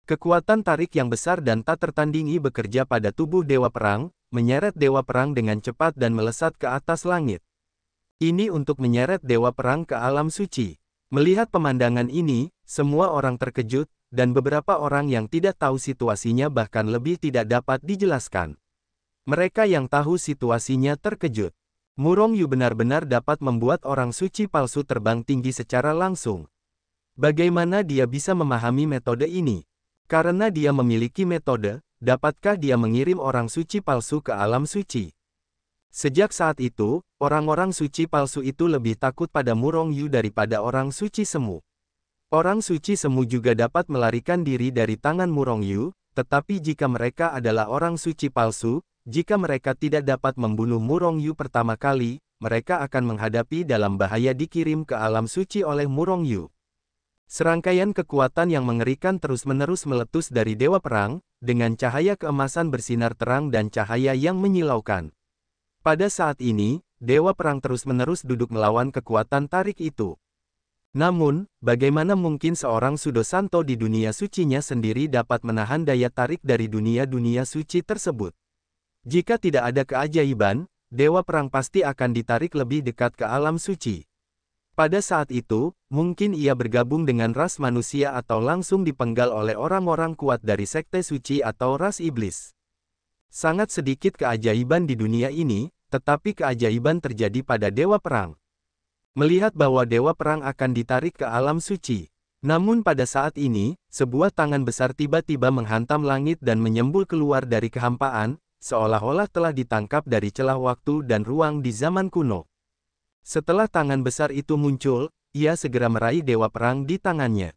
Kekuatan tarik yang besar dan tak tertandingi bekerja pada tubuh Dewa Perang, menyeret Dewa Perang dengan cepat dan melesat ke atas langit. Ini untuk menyeret Dewa Perang ke alam suci. Melihat pemandangan ini, semua orang terkejut, dan beberapa orang yang tidak tahu situasinya bahkan lebih tidak dapat dijelaskan. Mereka yang tahu situasinya terkejut. Murong Yu benar-benar dapat membuat orang suci palsu terbang tinggi secara langsung. Bagaimana dia bisa memahami metode ini? Karena dia memiliki metode, dapatkah dia mengirim orang suci palsu ke alam suci? Sejak saat itu, orang-orang suci palsu itu lebih takut pada Murong Yu daripada orang suci semu. Orang suci semu juga dapat melarikan diri dari tangan Murong Yu, tetapi jika mereka adalah orang suci palsu, jika mereka tidak dapat membunuh Murong Yu pertama kali, mereka akan menghadapi dalam bahaya dikirim ke alam suci oleh Murong Yu. Serangkaian kekuatan yang mengerikan terus-menerus meletus dari Dewa Perang, dengan cahaya keemasan bersinar terang dan cahaya yang menyilaukan. Pada saat ini, Dewa Perang terus-menerus duduk melawan kekuatan tarik itu. Namun, bagaimana mungkin seorang Sudosanto di dunia sucinya sendiri dapat menahan daya tarik dari dunia-dunia suci tersebut? Jika tidak ada keajaiban, Dewa Perang pasti akan ditarik lebih dekat ke alam suci. Pada saat itu, mungkin ia bergabung dengan ras manusia atau langsung dipenggal oleh orang-orang kuat dari sekte suci atau ras iblis. Sangat sedikit keajaiban di dunia ini, tetapi keajaiban terjadi pada Dewa Perang. Melihat bahwa Dewa Perang akan ditarik ke alam suci. Namun pada saat ini, sebuah tangan besar tiba-tiba menghantam langit dan menyembul keluar dari kehampaan, seolah-olah telah ditangkap dari celah waktu dan ruang di zaman kuno. Setelah tangan besar itu muncul, ia segera meraih Dewa Perang di tangannya.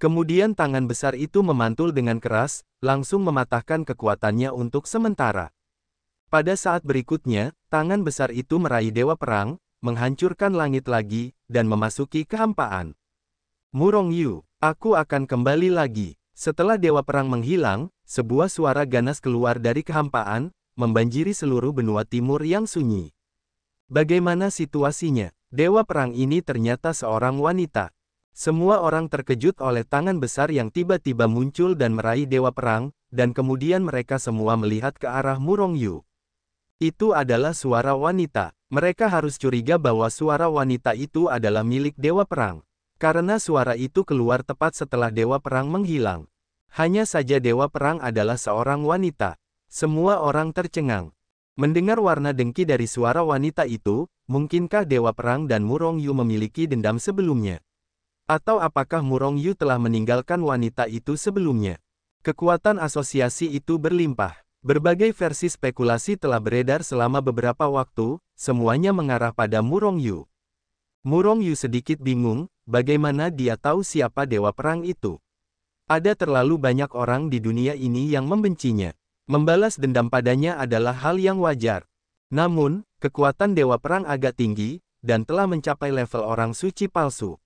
Kemudian tangan besar itu memantul dengan keras, langsung mematahkan kekuatannya untuk sementara. Pada saat berikutnya, tangan besar itu meraih Dewa Perang, menghancurkan langit lagi, dan memasuki kehampaan. Murong Yu, aku akan kembali lagi. Setelah Dewa Perang menghilang, sebuah suara ganas keluar dari kehampaan, membanjiri seluruh benua timur yang sunyi. Bagaimana situasinya? Dewa Perang ini ternyata seorang wanita. Semua orang terkejut oleh tangan besar yang tiba-tiba muncul dan meraih Dewa Perang, dan kemudian mereka semua melihat ke arah Murong Yu. Itu adalah suara wanita. Mereka harus curiga bahwa suara wanita itu adalah milik Dewa Perang. Karena suara itu keluar tepat setelah Dewa Perang menghilang. Hanya saja Dewa Perang adalah seorang wanita. Semua orang tercengang. Mendengar warna dengki dari suara wanita itu, mungkinkah Dewa Perang dan Murong Yu memiliki dendam sebelumnya? Atau apakah Murong Yu telah meninggalkan wanita itu sebelumnya? Kekuatan asosiasi itu berlimpah. Berbagai versi spekulasi telah beredar selama beberapa waktu, semuanya mengarah pada Murong Yu. Murong Yu sedikit bingung, bagaimana dia tahu siapa Dewa Perang itu. Ada terlalu banyak orang di dunia ini yang membencinya. Membalas dendam padanya adalah hal yang wajar. Namun, kekuatan Dewa Perang agak tinggi, dan telah mencapai level orang suci palsu.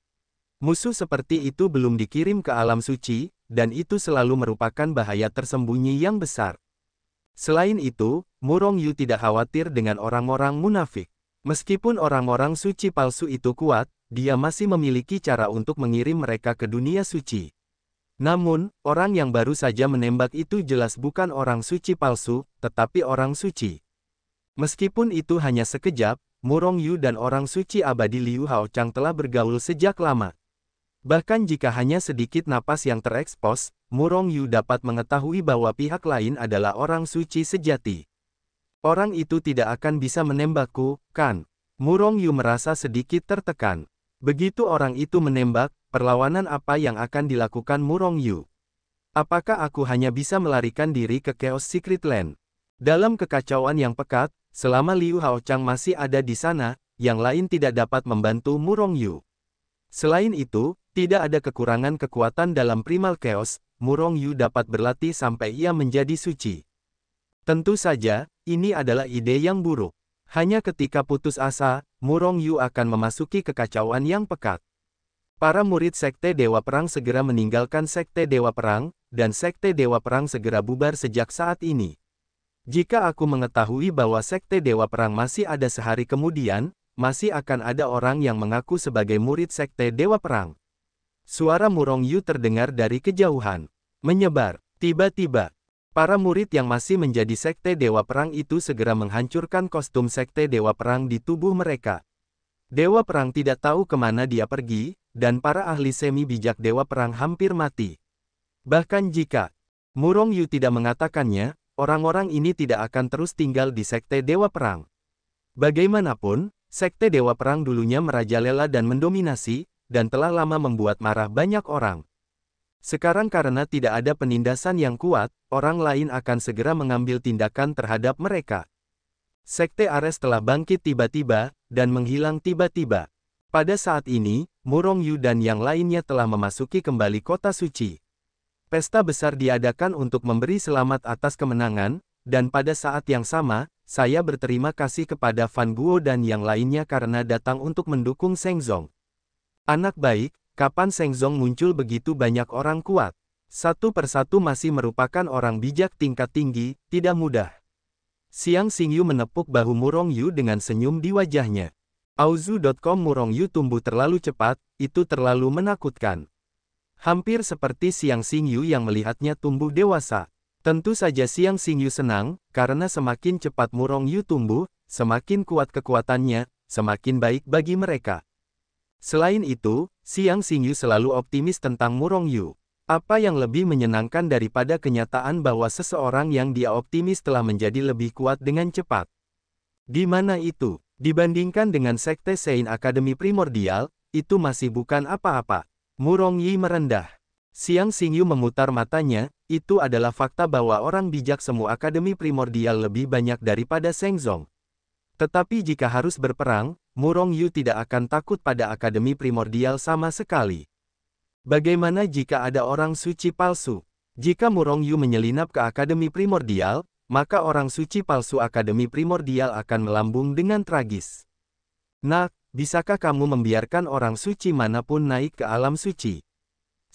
Musuh seperti itu belum dikirim ke alam suci, dan itu selalu merupakan bahaya tersembunyi yang besar. Selain itu, Murong Yu tidak khawatir dengan orang-orang munafik. Meskipun orang-orang suci palsu itu kuat, dia masih memiliki cara untuk mengirim mereka ke dunia suci. Namun, orang yang baru saja menembak itu jelas bukan orang suci palsu, tetapi orang suci. Meskipun itu hanya sekejap, Murong Yu dan orang suci abadi Liu Haochang telah bergaul sejak lama. Bahkan jika hanya sedikit napas yang terekspos, Murong Yu dapat mengetahui bahwa pihak lain adalah orang suci sejati. Orang itu tidak akan bisa menembakku, kan? Murong Yu merasa sedikit tertekan. Begitu orang itu menembak, perlawanan apa yang akan dilakukan Murong Yu? Apakah aku hanya bisa melarikan diri ke Chaos Secret Land? Dalam kekacauan yang pekat, selama Liu Haochang masih ada di sana, yang lain tidak dapat membantu Murong Yu. Selain itu, tidak ada kekurangan kekuatan dalam Primal Chaos, Murong Yu dapat berlatih sampai ia menjadi suci. Tentu saja, ini adalah ide yang buruk. Hanya ketika putus asa, Murong Yu akan memasuki kekacauan yang pekat. Para murid Sekte Dewa Perang segera meninggalkan Sekte Dewa Perang, dan Sekte Dewa Perang segera bubar sejak saat ini. Jika aku mengetahui bahwa Sekte Dewa Perang masih ada sehari kemudian, masih akan ada orang yang mengaku sebagai murid Sekte Dewa Perang. Suara Murong Yu terdengar dari kejauhan. menyebar. Tiba-tiba, para murid yang masih menjadi sekte Dewa Perang itu segera menghancurkan kostum sekte Dewa Perang di tubuh mereka. Dewa Perang tidak tahu kemana dia pergi, dan para ahli semi bijak Dewa Perang hampir mati. Bahkan jika Murong Yu tidak mengatakannya, orang-orang ini tidak akan terus tinggal di sekte Dewa Perang. Bagaimanapun, sekte Dewa Perang dulunya merajalela dan mendominasi, dan telah lama membuat marah banyak orang. Sekarang karena tidak ada penindasan yang kuat, orang lain akan segera mengambil tindakan terhadap mereka. Sekte Ares telah bangkit tiba-tiba, dan menghilang tiba-tiba. Pada saat ini, Murong Yu dan yang lainnya telah memasuki kembali kota suci. Pesta besar diadakan untuk memberi selamat atas kemenangan, dan pada saat yang sama, saya berterima kasih kepada Fan Guo dan yang lainnya karena datang untuk mendukung Sheng Zong. Anak baik, kapan Sheng Zong muncul begitu banyak orang kuat? Satu persatu masih merupakan orang bijak tingkat tinggi, tidak mudah. Xiang Xingyu menepuk bahu Murong Yu dengan senyum di wajahnya. Auzu.com Murong Yu tumbuh terlalu cepat, itu terlalu menakutkan. Hampir seperti Xiang Xingyu yang melihatnya tumbuh dewasa. Tentu saja Xiang Xingyu senang, karena semakin cepat Murong Yu tumbuh, semakin kuat kekuatannya, semakin baik bagi mereka. Selain itu, Xiang Xingyu selalu optimis tentang Murong Yu. Apa yang lebih menyenangkan daripada kenyataan bahwa seseorang yang dia optimis telah menjadi lebih kuat dengan cepat? Di mana itu? Dibandingkan dengan Sekte Sein Akademi Primordial, itu masih bukan apa-apa. Murong Yi merendah. Xiang Xingyu memutar matanya, itu adalah fakta bahwa orang bijak semu Akademi Primordial lebih banyak daripada Sheng Zong. Tetapi jika harus berperang, Murong Yu tidak akan takut pada Akademi Primordial sama sekali. Bagaimana jika ada orang suci palsu? Jika Murong Yu menyelinap ke Akademi Primordial, maka orang suci palsu Akademi Primordial akan melambung dengan tragis. Nak, bisakah kamu membiarkan orang suci manapun naik ke alam suci?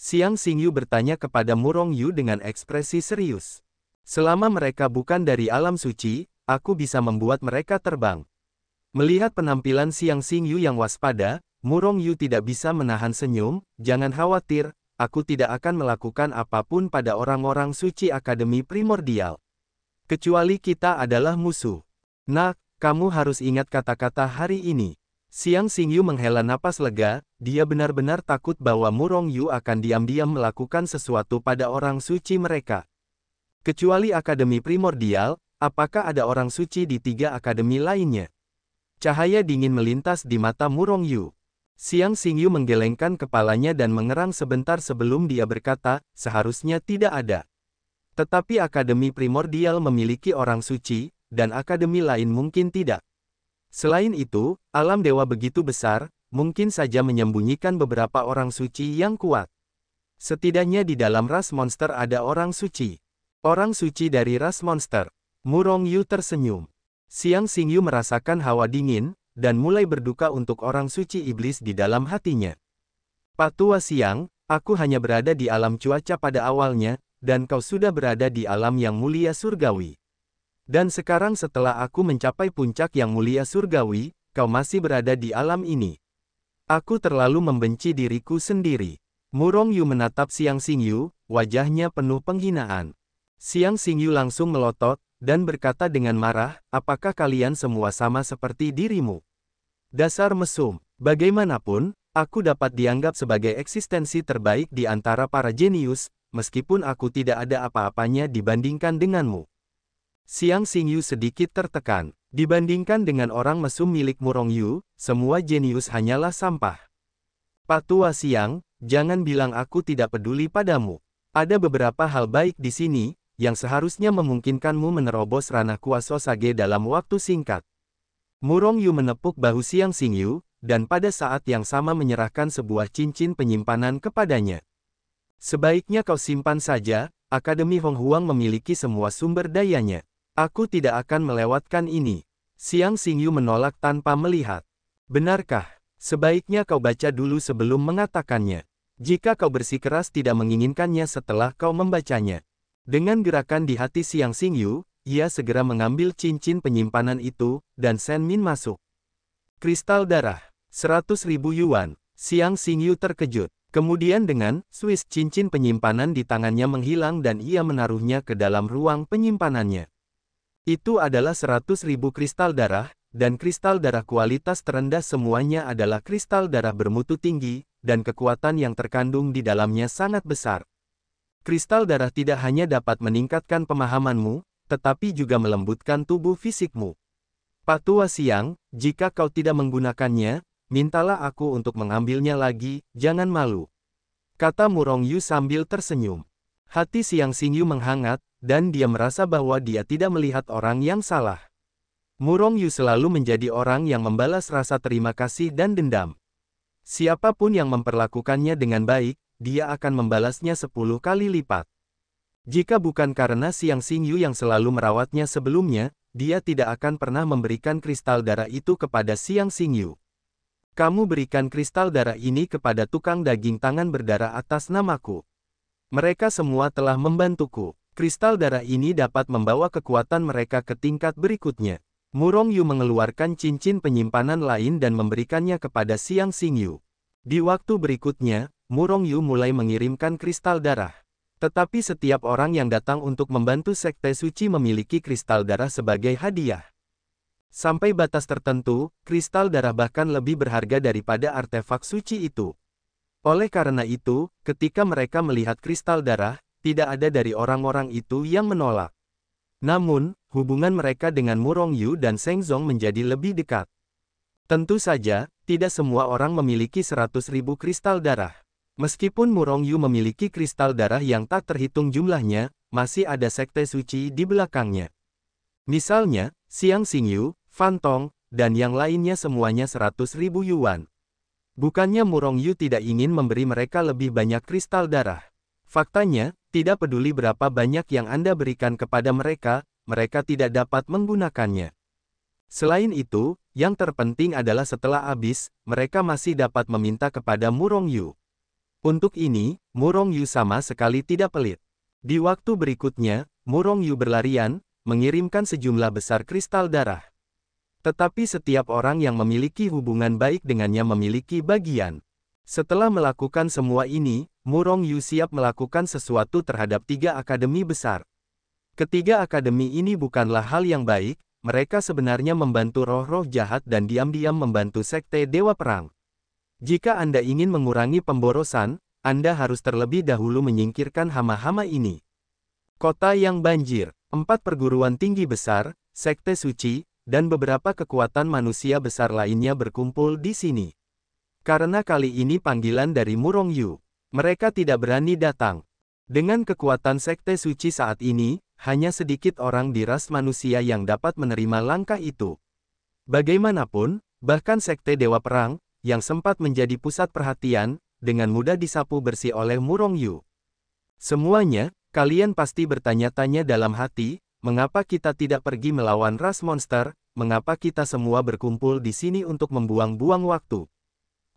Xiang Xingyu bertanya kepada Murong Yu dengan ekspresi serius. Selama mereka bukan dari alam suci, aku bisa membuat mereka terbang. Melihat penampilan Xiang Xingyu yang waspada, Murong Yu tidak bisa menahan senyum. Jangan khawatir, aku tidak akan melakukan apapun pada orang-orang suci Akademi Primordial. Kecuali kita adalah musuh. Nak, kamu harus ingat kata-kata hari ini. Xiang Xingyu menghela napas lega, dia benar-benar takut bahwa Murong Yu akan diam-diam melakukan sesuatu pada orang suci mereka. Kecuali Akademi Primordial, apakah ada orang suci di 3 akademi lainnya? Cahaya dingin melintas di mata Murong Yu. Xiang Xingyu menggelengkan kepalanya dan mengerang sebentar sebelum dia berkata, seharusnya tidak ada. Tetapi Akademi Primordial memiliki orang suci, dan akademi lain mungkin tidak. Selain itu, alam dewa begitu besar, mungkin saja menyembunyikan beberapa orang suci yang kuat. Setidaknya di dalam ras monster ada orang suci. Orang suci dari ras monster. Murong Yu tersenyum. Xiang Xingyu merasakan hawa dingin, dan mulai berduka untuk orang suci iblis di dalam hatinya. Pak Tua Xiang, aku hanya berada di alam cuaca pada awalnya, dan kau sudah berada di alam yang mulia surgawi. Dan sekarang setelah aku mencapai puncak yang mulia surgawi, kau masih berada di alam ini. Aku terlalu membenci diriku sendiri. Murong Yu menatap Xiang Xingyu, wajahnya penuh penghinaan. Xiang Xingyu langsung melotot, dan berkata dengan marah, apakah kalian semua sama seperti dirimu? Dasar mesum, bagaimanapun, aku dapat dianggap sebagai eksistensi terbaik di antara para jenius, meskipun aku tidak ada apa-apanya dibandingkan denganmu. Xiang Xingyu sedikit tertekan. Dibandingkan dengan orang mesum milik Murong Yu, semua jenius hanyalah sampah. Pak Tua Xiang, jangan bilang aku tidak peduli padamu. Ada beberapa hal baik di sini, yang seharusnya memungkinkanmu menerobos ranah kuasa Sage dalam waktu singkat. Murong Yu menepuk bahu Xiang Xingyu, dan pada saat yang sama menyerahkan sebuah cincin penyimpanan kepadanya. Sebaiknya kau simpan saja, Akademi Hong Huang memiliki semua sumber dayanya. Aku tidak akan melewatkan ini. Xiang Xingyu menolak tanpa melihat. Benarkah? Sebaiknya kau baca dulu sebelum mengatakannya. Jika kau bersikeras tidak menginginkannya setelah kau membacanya. Dengan gerakan di hati Xiang Xingyu, ia segera mengambil cincin penyimpanan itu, dan Shen Min masuk. Kristal darah, 100.000 yuan. Xiang Xingyu terkejut. Kemudian dengan swish cincin penyimpanan di tangannya menghilang dan ia menaruhnya ke dalam ruang penyimpanannya. Itu adalah 100.000 kristal darah, dan kristal darah kualitas terendah semuanya adalah kristal darah bermutu tinggi, dan kekuatan yang terkandung di dalamnya sangat besar. Kristal darah tidak hanya dapat meningkatkan pemahamanmu, tetapi juga melembutkan tubuh fisikmu. Pak Tua Siang, jika kau tidak menggunakannya, mintalah aku untuk mengambilnya lagi, jangan malu. Kata Murong Yu sambil tersenyum. Hati Siang Xingyu menghangat, dan dia merasa bahwa dia tidak melihat orang yang salah. Murong Yu selalu menjadi orang yang membalas rasa terima kasih dan dendam. Siapapun yang memperlakukannya dengan baik, dia akan membalasnya 10 kali lipat. Jika bukan karena Siang Xingyu yang selalu merawatnya sebelumnya, dia tidak akan pernah memberikan kristal darah itu kepada Siang Xingyu. Kamu berikan kristal darah ini kepada tukang daging tangan berdarah atas namaku. Mereka semua telah membantuku. Kristal darah ini dapat membawa kekuatan mereka ke tingkat berikutnya. Murong Yu mengeluarkan cincin penyimpanan lain dan memberikannya kepada Siang Xingyu. Di waktu berikutnya, Murong Yu mulai mengirimkan kristal darah. Tetapi setiap orang yang datang untuk membantu Sekte Suci memiliki kristal darah sebagai hadiah. Sampai batas tertentu, kristal darah bahkan lebih berharga daripada artefak suci itu. Oleh karena itu, ketika mereka melihat kristal darah, tidak ada dari orang-orang itu yang menolak. Namun, hubungan mereka dengan Murong Yu dan Seng Zong menjadi lebih dekat. Tentu saja, tidak semua orang memiliki 100.000 kristal darah. Meskipun Murong Yu memiliki kristal darah yang tak terhitung jumlahnya, masih ada sekte suci di belakangnya. Misalnya, Siang Xingyu, Fan Tong, dan yang lainnya semuanya 100.000 yuan. Bukannya Murong Yu tidak ingin memberi mereka lebih banyak kristal darah. Faktanya, tidak peduli berapa banyak yang Anda berikan kepada mereka, mereka tidak dapat menggunakannya. Selain itu, yang terpenting adalah setelah habis, mereka masih dapat meminta kepada Murong Yu. Untuk ini, Murong Yu sama sekali tidak pelit. Di waktu berikutnya, Murong Yu berlarian, mengirimkan sejumlah besar kristal darah. Tetapi setiap orang yang memiliki hubungan baik dengannya memiliki bagian. Setelah melakukan semua ini, Murong Yu siap melakukan sesuatu terhadap 3 akademi besar. Ketiga akademi ini bukanlah hal yang baik, mereka sebenarnya membantu roh-roh jahat dan diam-diam membantu Sekte Dewa Perang. Jika Anda ingin mengurangi pemborosan, Anda harus terlebih dahulu menyingkirkan hama-hama ini. Kota yang banjir, 4 perguruan tinggi besar, Sekte Suci, dan beberapa kekuatan manusia besar lainnya berkumpul di sini. Karena kali ini panggilan dari Murong Yu, mereka tidak berani datang. Dengan kekuatan Sekte Suci saat ini, hanya sedikit orang di ras manusia yang dapat menerima langkah itu. Bagaimanapun, bahkan Sekte Dewa Perang, yang sempat menjadi pusat perhatian, dengan mudah disapu bersih oleh Murong Yu. Semuanya, kalian pasti bertanya-tanya dalam hati, mengapa kita tidak pergi melawan ras monster, mengapa kita semua berkumpul di sini untuk membuang-buang waktu.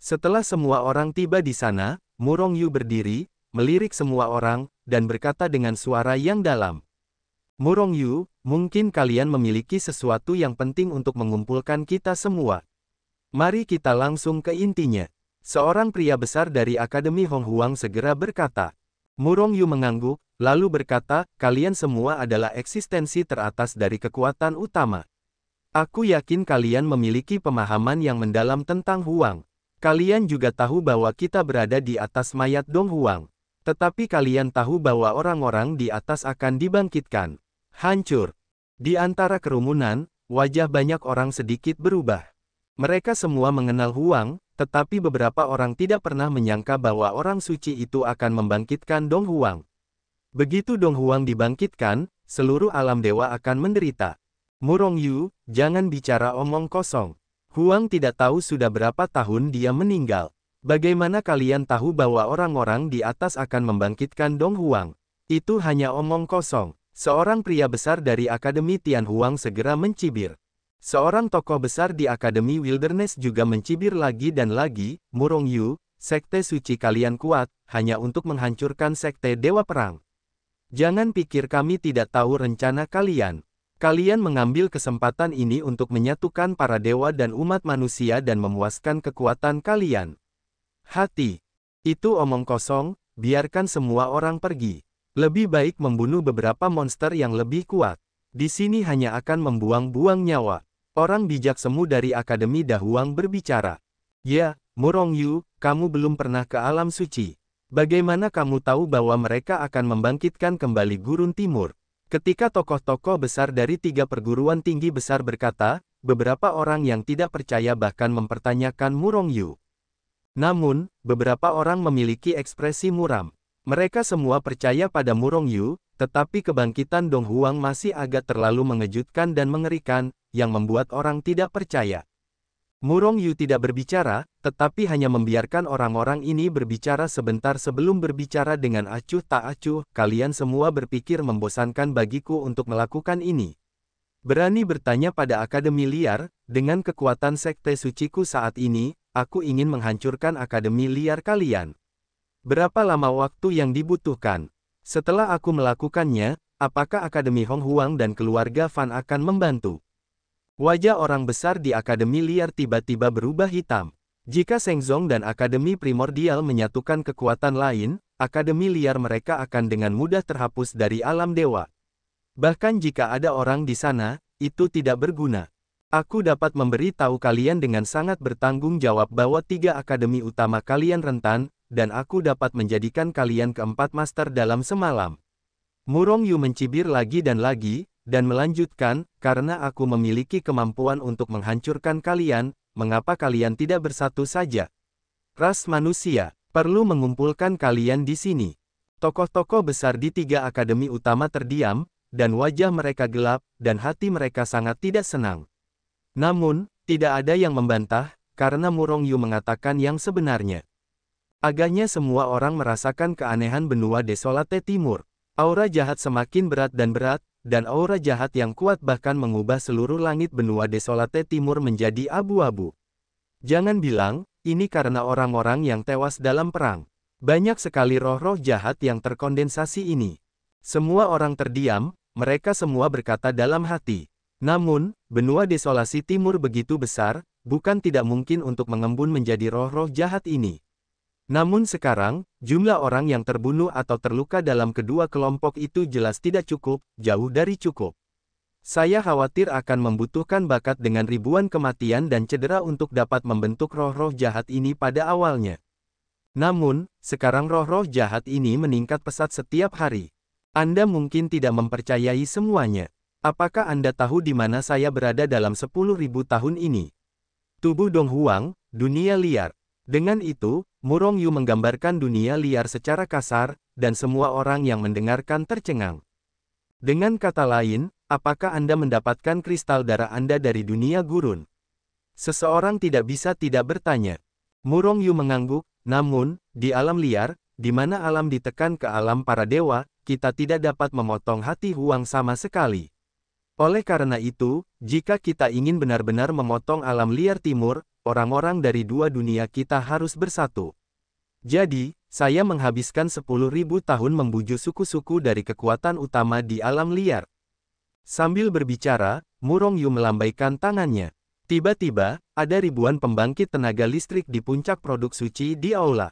Setelah semua orang tiba di sana, Murong Yu berdiri, melirik semua orang, dan berkata dengan suara yang dalam. Murong Yu, mungkin kalian memiliki sesuatu yang penting untuk mengumpulkan kita semua. Mari kita langsung ke intinya. Seorang pria besar dari Akademi Hong Huang segera berkata. Murong Yu mengangguk, lalu berkata, kalian semua adalah eksistensi teratas dari kekuatan utama. Aku yakin kalian memiliki pemahaman yang mendalam tentang Huang. Kalian juga tahu bahwa kita berada di atas mayat Dong Huang. Tetapi kalian tahu bahwa orang-orang di atas akan dibangkitkan. Hancur. Di antara kerumunan, wajah banyak orang sedikit berubah. Mereka semua mengenal Huang, tetapi beberapa orang tidak pernah menyangka bahwa orang suci itu akan membangkitkan Dong Huang. Begitu Dong Huang dibangkitkan, seluruh alam dewa akan menderita. Murong Yu, jangan bicara omong kosong. Huang tidak tahu sudah berapa tahun dia meninggal. Bagaimana kalian tahu bahwa orang-orang di atas akan membangkitkan Dong Huang? Itu hanya omong kosong. Seorang pria besar dari Akademi Tian Huang segera mencibir. Seorang tokoh besar di Akademi Wilderness juga mencibir lagi dan lagi, Murong Yu, sekte suci kalian kuat, hanya untuk menghancurkan sekte Dewa Perang. Jangan pikir kami tidak tahu rencana kalian. Kalian mengambil kesempatan ini untuk menyatukan para dewa dan umat manusia dan memuaskan kekuatan kalian. Hati. Itu omong kosong, biarkan semua orang pergi. Lebih baik membunuh beberapa monster yang lebih kuat. Di sini hanya akan membuang-buang nyawa. Orang bijak semu dari Akademi Dahuang berbicara. Ya, Murongyu, kamu belum pernah ke alam suci. Bagaimana kamu tahu bahwa mereka akan membangkitkan kembali Gurun Timur? Ketika tokoh-tokoh besar dari 3 perguruan tinggi besar berkata, beberapa orang yang tidak percaya bahkan mempertanyakan Murongyu. Namun, beberapa orang memiliki ekspresi muram. Mereka semua percaya pada Murongyu, tetapi kebangkitan Dong Huang masih agak terlalu mengejutkan dan mengerikan, yang membuat orang tidak percaya. Murongyu tidak berbicara, tetapi hanya membiarkan orang-orang ini berbicara sebentar sebelum berbicara dengan acuh tak acuh. Kalian semua berpikir membosankan bagiku untuk melakukan ini. Berani bertanya pada Akademi Liar, dengan kekuatan sekte suciku saat ini, aku ingin menghancurkan Akademi Liar kalian. Berapa lama waktu yang dibutuhkan? Setelah aku melakukannya, apakah Akademi Hong Huang dan keluarga Fan akan membantu? Wajah orang besar di Akademi Liar tiba-tiba berubah hitam. Jika Sheng Zong dan Akademi Primordial menyatukan kekuatan lain, Akademi Liar mereka akan dengan mudah terhapus dari alam dewa. Bahkan jika ada orang di sana, itu tidak berguna. Aku dapat memberi tahu kalian dengan sangat bertanggung jawab bahwa 3 akademi utama kalian rentan, dan aku dapat menjadikan kalian keempat master dalam semalam. Murongyu mencibir lagi, dan melanjutkan, karena aku memiliki kemampuan untuk menghancurkan kalian, mengapa kalian tidak bersatu saja? Ras manusia, perlu mengumpulkan kalian di sini. Tokoh-tokoh besar di 3 akademi utama terdiam, dan wajah mereka gelap, dan hati mereka sangat tidak senang. Namun, tidak ada yang membantah, karena Murongyu mengatakan yang sebenarnya. Agaknya semua orang merasakan keanehan benua Desolate Timur. Aura jahat semakin berat, dan aura jahat yang kuat bahkan mengubah seluruh langit benua Desolate Timur menjadi abu-abu. Jangan bilang, ini karena orang-orang yang tewas dalam perang. Banyak sekali roh-roh jahat yang terkondensasi ini. Semua orang terdiam, mereka semua berkata dalam hati. Namun, benua Desolasi Timur begitu besar, bukan tidak mungkin untuk mengembun menjadi roh-roh jahat ini. Namun sekarang, jumlah orang yang terbunuh atau terluka dalam kedua kelompok itu jelas tidak cukup, jauh dari cukup. Saya khawatir akan membutuhkan bakat dengan ribuan kematian dan cedera untuk dapat membentuk roh-roh jahat ini pada awalnya. Namun, sekarang roh-roh jahat ini meningkat pesat setiap hari. Anda mungkin tidak mempercayai semuanya. Apakah Anda tahu di mana saya berada dalam 10.000 tahun ini? Tubuh Dong Huang, dunia liar. Dengan itu, Murongyu menggambarkan dunia liar secara kasar, dan semua orang yang mendengarkan tercengang. Dengan kata lain, apakah Anda mendapatkan kristal darah Anda dari dunia gurun? Seseorang tidak bisa tidak bertanya. Murongyu mengangguk, namun, di alam liar, di mana alam ditekan ke alam para dewa, kita tidak dapat memotong hati Huang sama sekali. Oleh karena itu, jika kita ingin benar-benar memotong alam liar timur, orang-orang dari 2 dunia kita harus bersatu. Jadi, saya menghabiskan 10.000 tahun membujuk suku-suku dari kekuatan utama di alam liar. Sambil berbicara, Murongyu melambaikan tangannya. Tiba-tiba, ada ribuan pembangkit tenaga listrik di puncak produk suci di aula.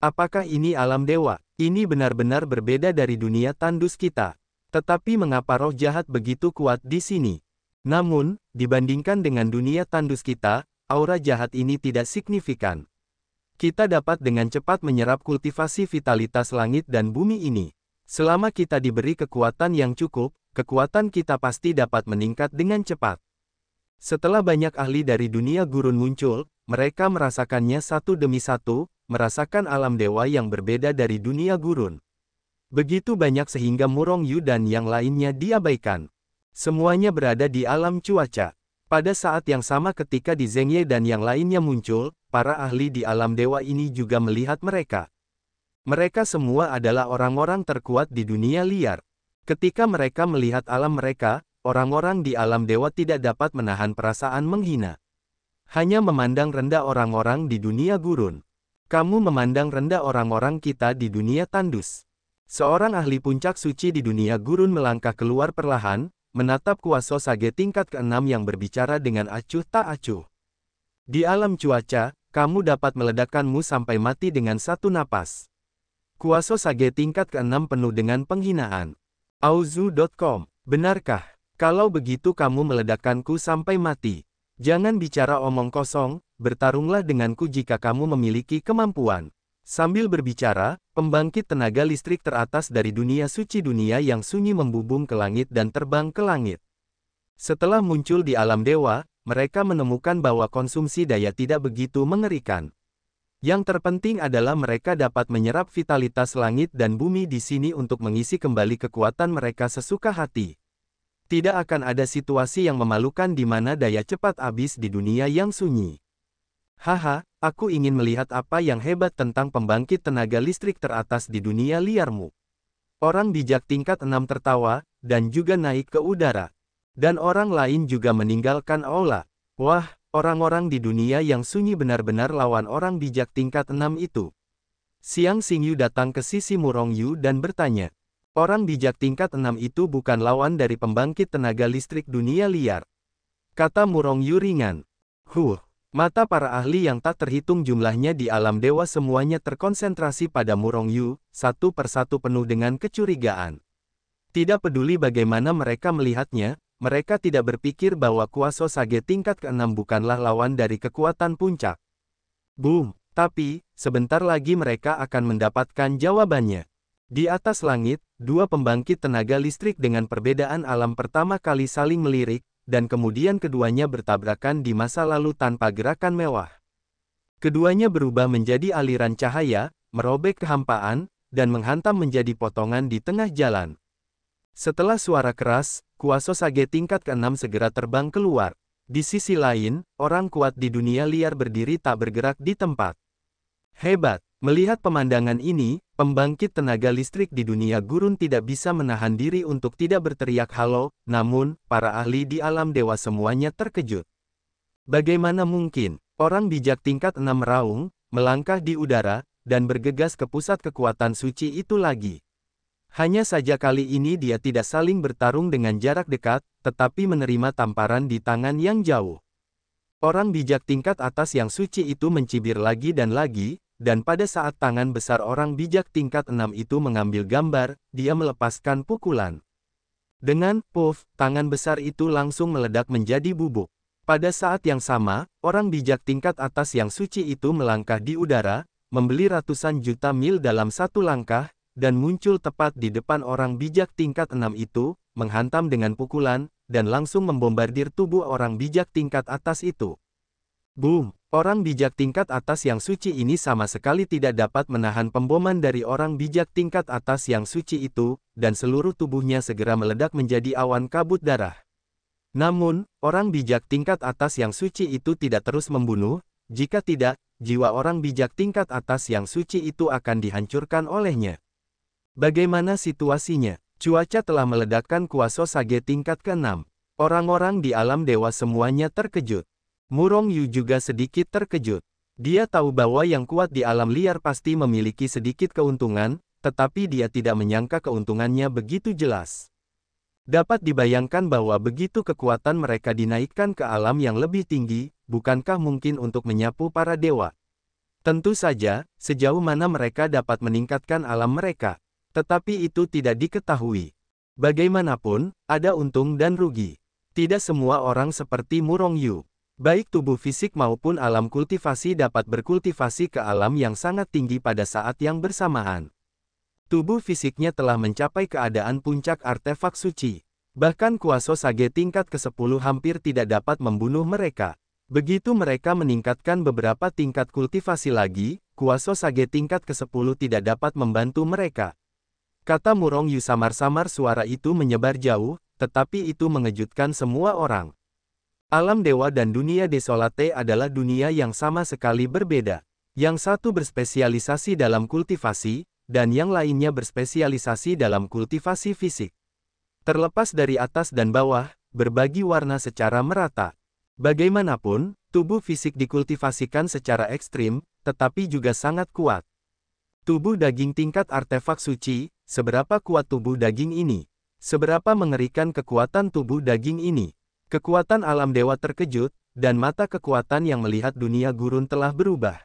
Apakah ini alam dewa? Ini benar-benar berbeda dari dunia tandus kita. Tetapi mengapa roh jahat begitu kuat di sini? Namun, dibandingkan dengan dunia tandus kita, aura jahat ini tidak signifikan. Kita dapat dengan cepat menyerap kultivasi vitalitas langit dan bumi ini. Selama kita diberi kekuatan yang cukup, kekuatan kita pasti dapat meningkat dengan cepat. Setelah banyak ahli dari dunia gurun muncul, mereka merasakannya satu demi satu, merasakan alam dewa yang berbeda dari dunia gurun. Begitu banyak sehingga Murongyu dan yang lainnya diabaikan. Semuanya berada di alam cuaca. Pada saat yang sama ketika di Zhengye dan yang lainnya muncul, para ahli di alam dewa ini juga melihat mereka. Mereka semua adalah orang-orang terkuat di dunia liar. Ketika mereka melihat alam mereka, orang-orang di alam dewa tidak dapat menahan perasaan menghina. Hanya memandang rendah orang-orang di dunia gurun. Kamu memandang rendah orang-orang kita di dunia tandus. Seorang ahli puncak suci di dunia gurun melangkah keluar perlahan, menatap kuasa sage tingkat ke-6 yang berbicara dengan acuh tak acuh. Di alam cuaca, kamu dapat meledakkanmu sampai mati dengan satu napas. Kuaso Sage tingkat ke-6 penuh dengan penghinaan. Auzu.com, benarkah? Kalau begitu kamu meledakkanku sampai mati. Jangan bicara omong kosong, bertarunglah denganku jika kamu memiliki kemampuan. Sambil berbicara, pembangkit tenaga listrik teratas dari dunia suci dunia yang sunyi membubung ke langit dan terbang ke langit. Setelah muncul di alam dewa, mereka menemukan bahwa konsumsi daya tidak begitu mengerikan. Yang terpenting adalah mereka dapat menyerap vitalitas langit dan bumi di sini untuk mengisi kembali kekuatan mereka sesuka hati. Tidak akan ada situasi yang memalukan di mana daya cepat habis di dunia yang sunyi. Haha, aku ingin melihat apa yang hebat tentang pembangkit tenaga listrik teratas di dunia liarmu. Orang bijak tingkat 6 tertawa, dan juga naik ke udara. Dan orang lain juga meninggalkan aula. Wah, orang-orang di dunia yang sunyi benar-benar lawan orang bijak tingkat 6 itu. Xiang Xingyu datang ke sisi Murong Yu dan bertanya. Orang bijak tingkat 6 itu bukan lawan dari pembangkit tenaga listrik dunia liar. Kata Murong Yu ringan. Mata para ahli yang tak terhitung jumlahnya di alam dewa semuanya terkonsentrasi pada Murong Yu, satu persatu penuh dengan kecurigaan. Tidak peduli bagaimana mereka melihatnya, mereka tidak berpikir bahwa Kuaso Sage tingkat ke-6 bukanlah lawan dari kekuatan puncak. Boom! Tapi, sebentar lagi mereka akan mendapatkan jawabannya. Di atas langit, dua pembangkit tenaga listrik dengan perbedaan alam pertama kali saling melirik, dan kemudian keduanya bertabrakan di masa lalu tanpa gerakan mewah. Keduanya berubah menjadi aliran cahaya, merobek kehampaan, dan menghantam menjadi potongan di tengah jalan. Setelah suara keras, Kuaso Sage tingkat ke-6 segera terbang keluar. Di sisi lain, orang kuat di dunia liar berdiri tak bergerak di tempat. Hebat! Melihat pemandangan ini, pembangkit tenaga listrik di dunia gurun tidak bisa menahan diri untuk tidak berteriak halo, namun, para ahli di alam dewa semuanya terkejut. Bagaimana mungkin? Orang bijak tingkat 6 meraung, melangkah di udara, dan bergegas ke pusat kekuatan suci itu lagi. Hanya saja kali ini dia tidak saling bertarung dengan jarak dekat, tetapi menerima tamparan di tangan yang jauh. Orang bijak tingkat atas yang suci itu mencibir lagi, dan pada saat tangan besar orang bijak tingkat 6 itu mengambil gambar, dia melepaskan pukulan. Dengan puff, tangan besar itu langsung meledak menjadi bubuk. Pada saat yang sama, orang bijak tingkat atas yang suci itu melangkah di udara, membeli ratusan juta mil dalam satu langkah, dan muncul tepat di depan orang bijak tingkat 6 itu, menghantam dengan pukulan, dan langsung membombardir tubuh orang bijak tingkat atas itu. Boom! Orang bijak tingkat atas yang suci ini sama sekali tidak dapat menahan pemboman dari orang bijak tingkat atas yang suci itu, dan seluruh tubuhnya segera meledak menjadi awan kabut darah. Namun, orang bijak tingkat atas yang suci itu tidak terus membunuh, jika tidak, jiwa orang bijak tingkat atas yang suci itu akan dihancurkan olehnya. Bagaimana situasinya? Cuaca telah meledakkan Kuaso Sage tingkat ke-6. Orang-orang di alam dewa semuanya terkejut. Murong Yu juga sedikit terkejut. Dia tahu bahwa yang kuat di alam liar pasti memiliki sedikit keuntungan, tetapi dia tidak menyangka keuntungannya begitu jelas. Dapat dibayangkan bahwa begitu kekuatan mereka dinaikkan ke alam yang lebih tinggi, bukankah mungkin untuk menyapu para dewa? Tentu saja, sejauh mana mereka dapat meningkatkan alam mereka. Tetapi itu tidak diketahui. Bagaimanapun, ada untung dan rugi. Tidak semua orang seperti Murong Yu. Baik tubuh fisik maupun alam kultivasi dapat berkultivasi ke alam yang sangat tinggi pada saat yang bersamaan. Tubuh fisiknya telah mencapai keadaan puncak artefak suci. Bahkan Kuaso Sage tingkat ke-10 hampir tidak dapat membunuh mereka. Begitu mereka meningkatkan beberapa tingkat kultivasi lagi, Kuaso Sage tingkat ke-10 tidak dapat membantu mereka. Kata Murong Yu samar-samar suara itu menyebar jauh, tetapi itu mengejutkan semua orang. Alam dewa dan dunia desolate adalah dunia yang sama sekali berbeda. Yang satu berspesialisasi dalam kultivasi, dan yang lainnya berspesialisasi dalam kultivasi fisik. Terlepas dari atas dan bawah, berbagi warna secara merata. Bagaimanapun, tubuh fisik dikultivasikan secara ekstrim, tetapi juga sangat kuat. Tubuh daging tingkat artefak suci, seberapa kuat tubuh daging ini? Seberapa mengerikan kekuatan tubuh daging ini? Kekuatan alam dewa terkejut, dan mata kekuatan yang melihat dunia gurun telah berubah.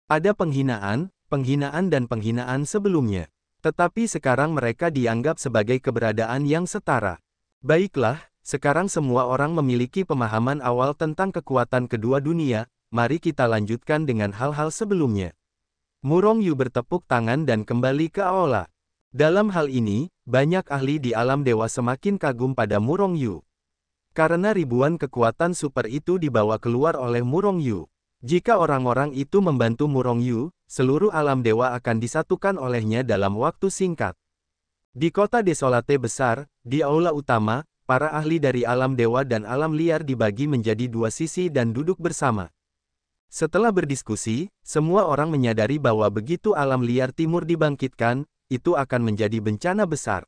Ada penghinaan, penghinaan dan penghinaan sebelumnya. Tetapi sekarang mereka dianggap sebagai keberadaan yang setara. Baiklah, sekarang semua orang memiliki pemahaman awal tentang kekuatan kedua dunia, mari kita lanjutkan dengan hal-hal sebelumnya. Murong Yu bertepuk tangan dan kembali ke aula. Dalam hal ini, banyak ahli di alam dewa semakin kagum pada Murong Yu. Karena ribuan kekuatan super itu dibawa keluar oleh Murong Yu. Jika orang-orang itu membantu Murong Yu, seluruh alam dewa akan disatukan olehnya dalam waktu singkat. Di kota desolate besar, di aula utama, para ahli dari alam dewa dan alam liar dibagi menjadi dua sisi dan duduk bersama. Setelah berdiskusi, semua orang menyadari bahwa begitu alam liar timur dibangkitkan, itu akan menjadi bencana besar.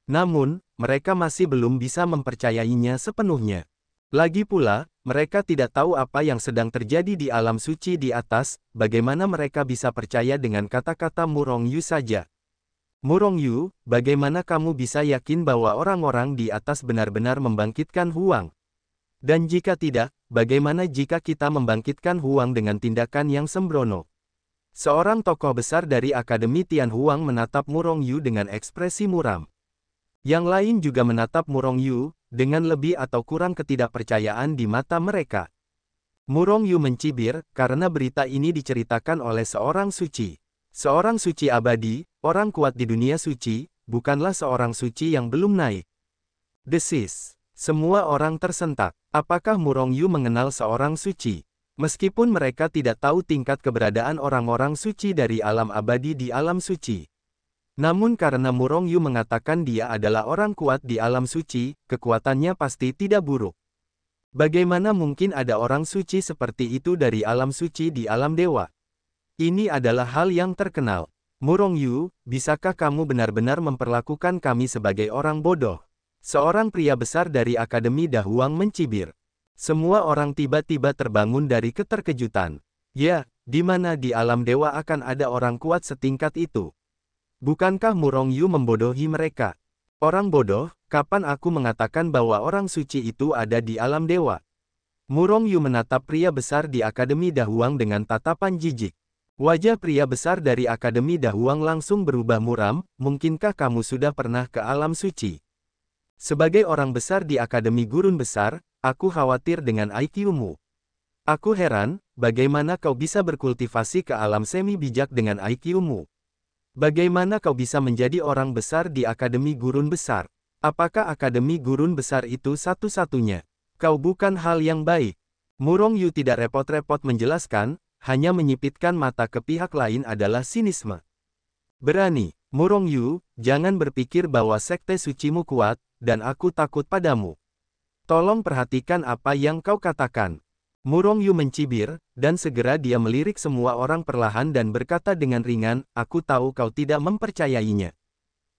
Namun, mereka masih belum bisa mempercayainya sepenuhnya. Lagi pula, mereka tidak tahu apa yang sedang terjadi di alam suci di atas, bagaimana mereka bisa percaya dengan kata-kata Murong Yu saja. Murong Yu, bagaimana kamu bisa yakin bahwa orang-orang di atas benar-benar membangkitkan Huang? Dan jika tidak, bagaimana jika kita membangkitkan Huang dengan tindakan yang sembrono? Seorang tokoh besar dari Akademi Tian Huang menatap Murong Yu dengan ekspresi muram. Yang lain juga menatap Murong Yu, dengan lebih atau kurang ketidakpercayaan di mata mereka. Murong Yu mencibir, karena berita ini diceritakan oleh seorang suci. Seorang suci abadi, orang kuat di dunia suci, bukanlah seorang suci yang belum naik. Desis. Semua orang tersentak. Apakah Murong Yu mengenal seorang suci? Meskipun mereka tidak tahu tingkat keberadaan orang-orang suci dari alam abadi di alam suci. Namun karena Murong Yu mengatakan dia adalah orang kuat di alam suci, kekuatannya pasti tidak buruk. Bagaimana mungkin ada orang suci seperti itu dari alam suci di alam dewa? Ini adalah hal yang terkenal. Murong Yu, bisakah kamu benar-benar memperlakukan kami sebagai orang bodoh? Seorang pria besar dari Akademi Dahuang mencibir. Semua orang tiba-tiba terbangun dari keterkejutan. Ya, di mana di alam dewa akan ada orang kuat setingkat itu? Bukankah Murong Yu membodohi mereka? Orang bodoh, kapan aku mengatakan bahwa orang suci itu ada di alam dewa? Murong Yu menatap pria besar di Akademi Dahuang dengan tatapan jijik. Wajah pria besar dari Akademi Dahuang langsung berubah muram, mungkinkah kamu sudah pernah ke alam suci? Sebagai orang besar di Akademi Gurun Besar, aku khawatir dengan IQ-mu. Aku heran, bagaimana kau bisa berkultivasi ke alam semi bijak dengan IQ-mu? Bagaimana kau bisa menjadi orang besar di Akademi Gurun Besar? Apakah Akademi Gurun Besar itu satu-satunya? Kau bukan hal yang baik. Murong Yu tidak repot-repot menjelaskan, hanya menyipitkan mata ke pihak lain adalah sinisme. Berani, Murong Yu, jangan berpikir bahwa sekte sucimu kuat, dan aku takut padamu. Tolong perhatikan apa yang kau katakan. Murong Yu mencibir, dan segera dia melirik semua orang perlahan dan berkata dengan ringan, aku tahu kau tidak mempercayainya.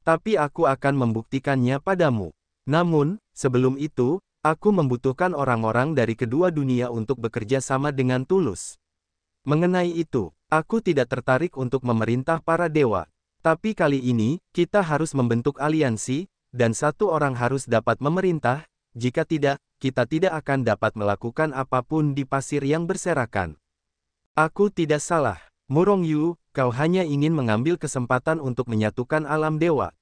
Tapi aku akan membuktikannya padamu. Namun, sebelum itu, aku membutuhkan orang-orang dari kedua dunia untuk bekerja sama dengan tulus. Mengenai itu, aku tidak tertarik untuk memerintah para dewa. Tapi kali ini, kita harus membentuk aliansi, dan satu orang harus dapat memerintah, jika tidak, kita tidak akan dapat melakukan apapun di pasir yang berserakan. Aku tidak salah. Murong Yu, kau hanya ingin mengambil kesempatan untuk menyatukan alam dewa.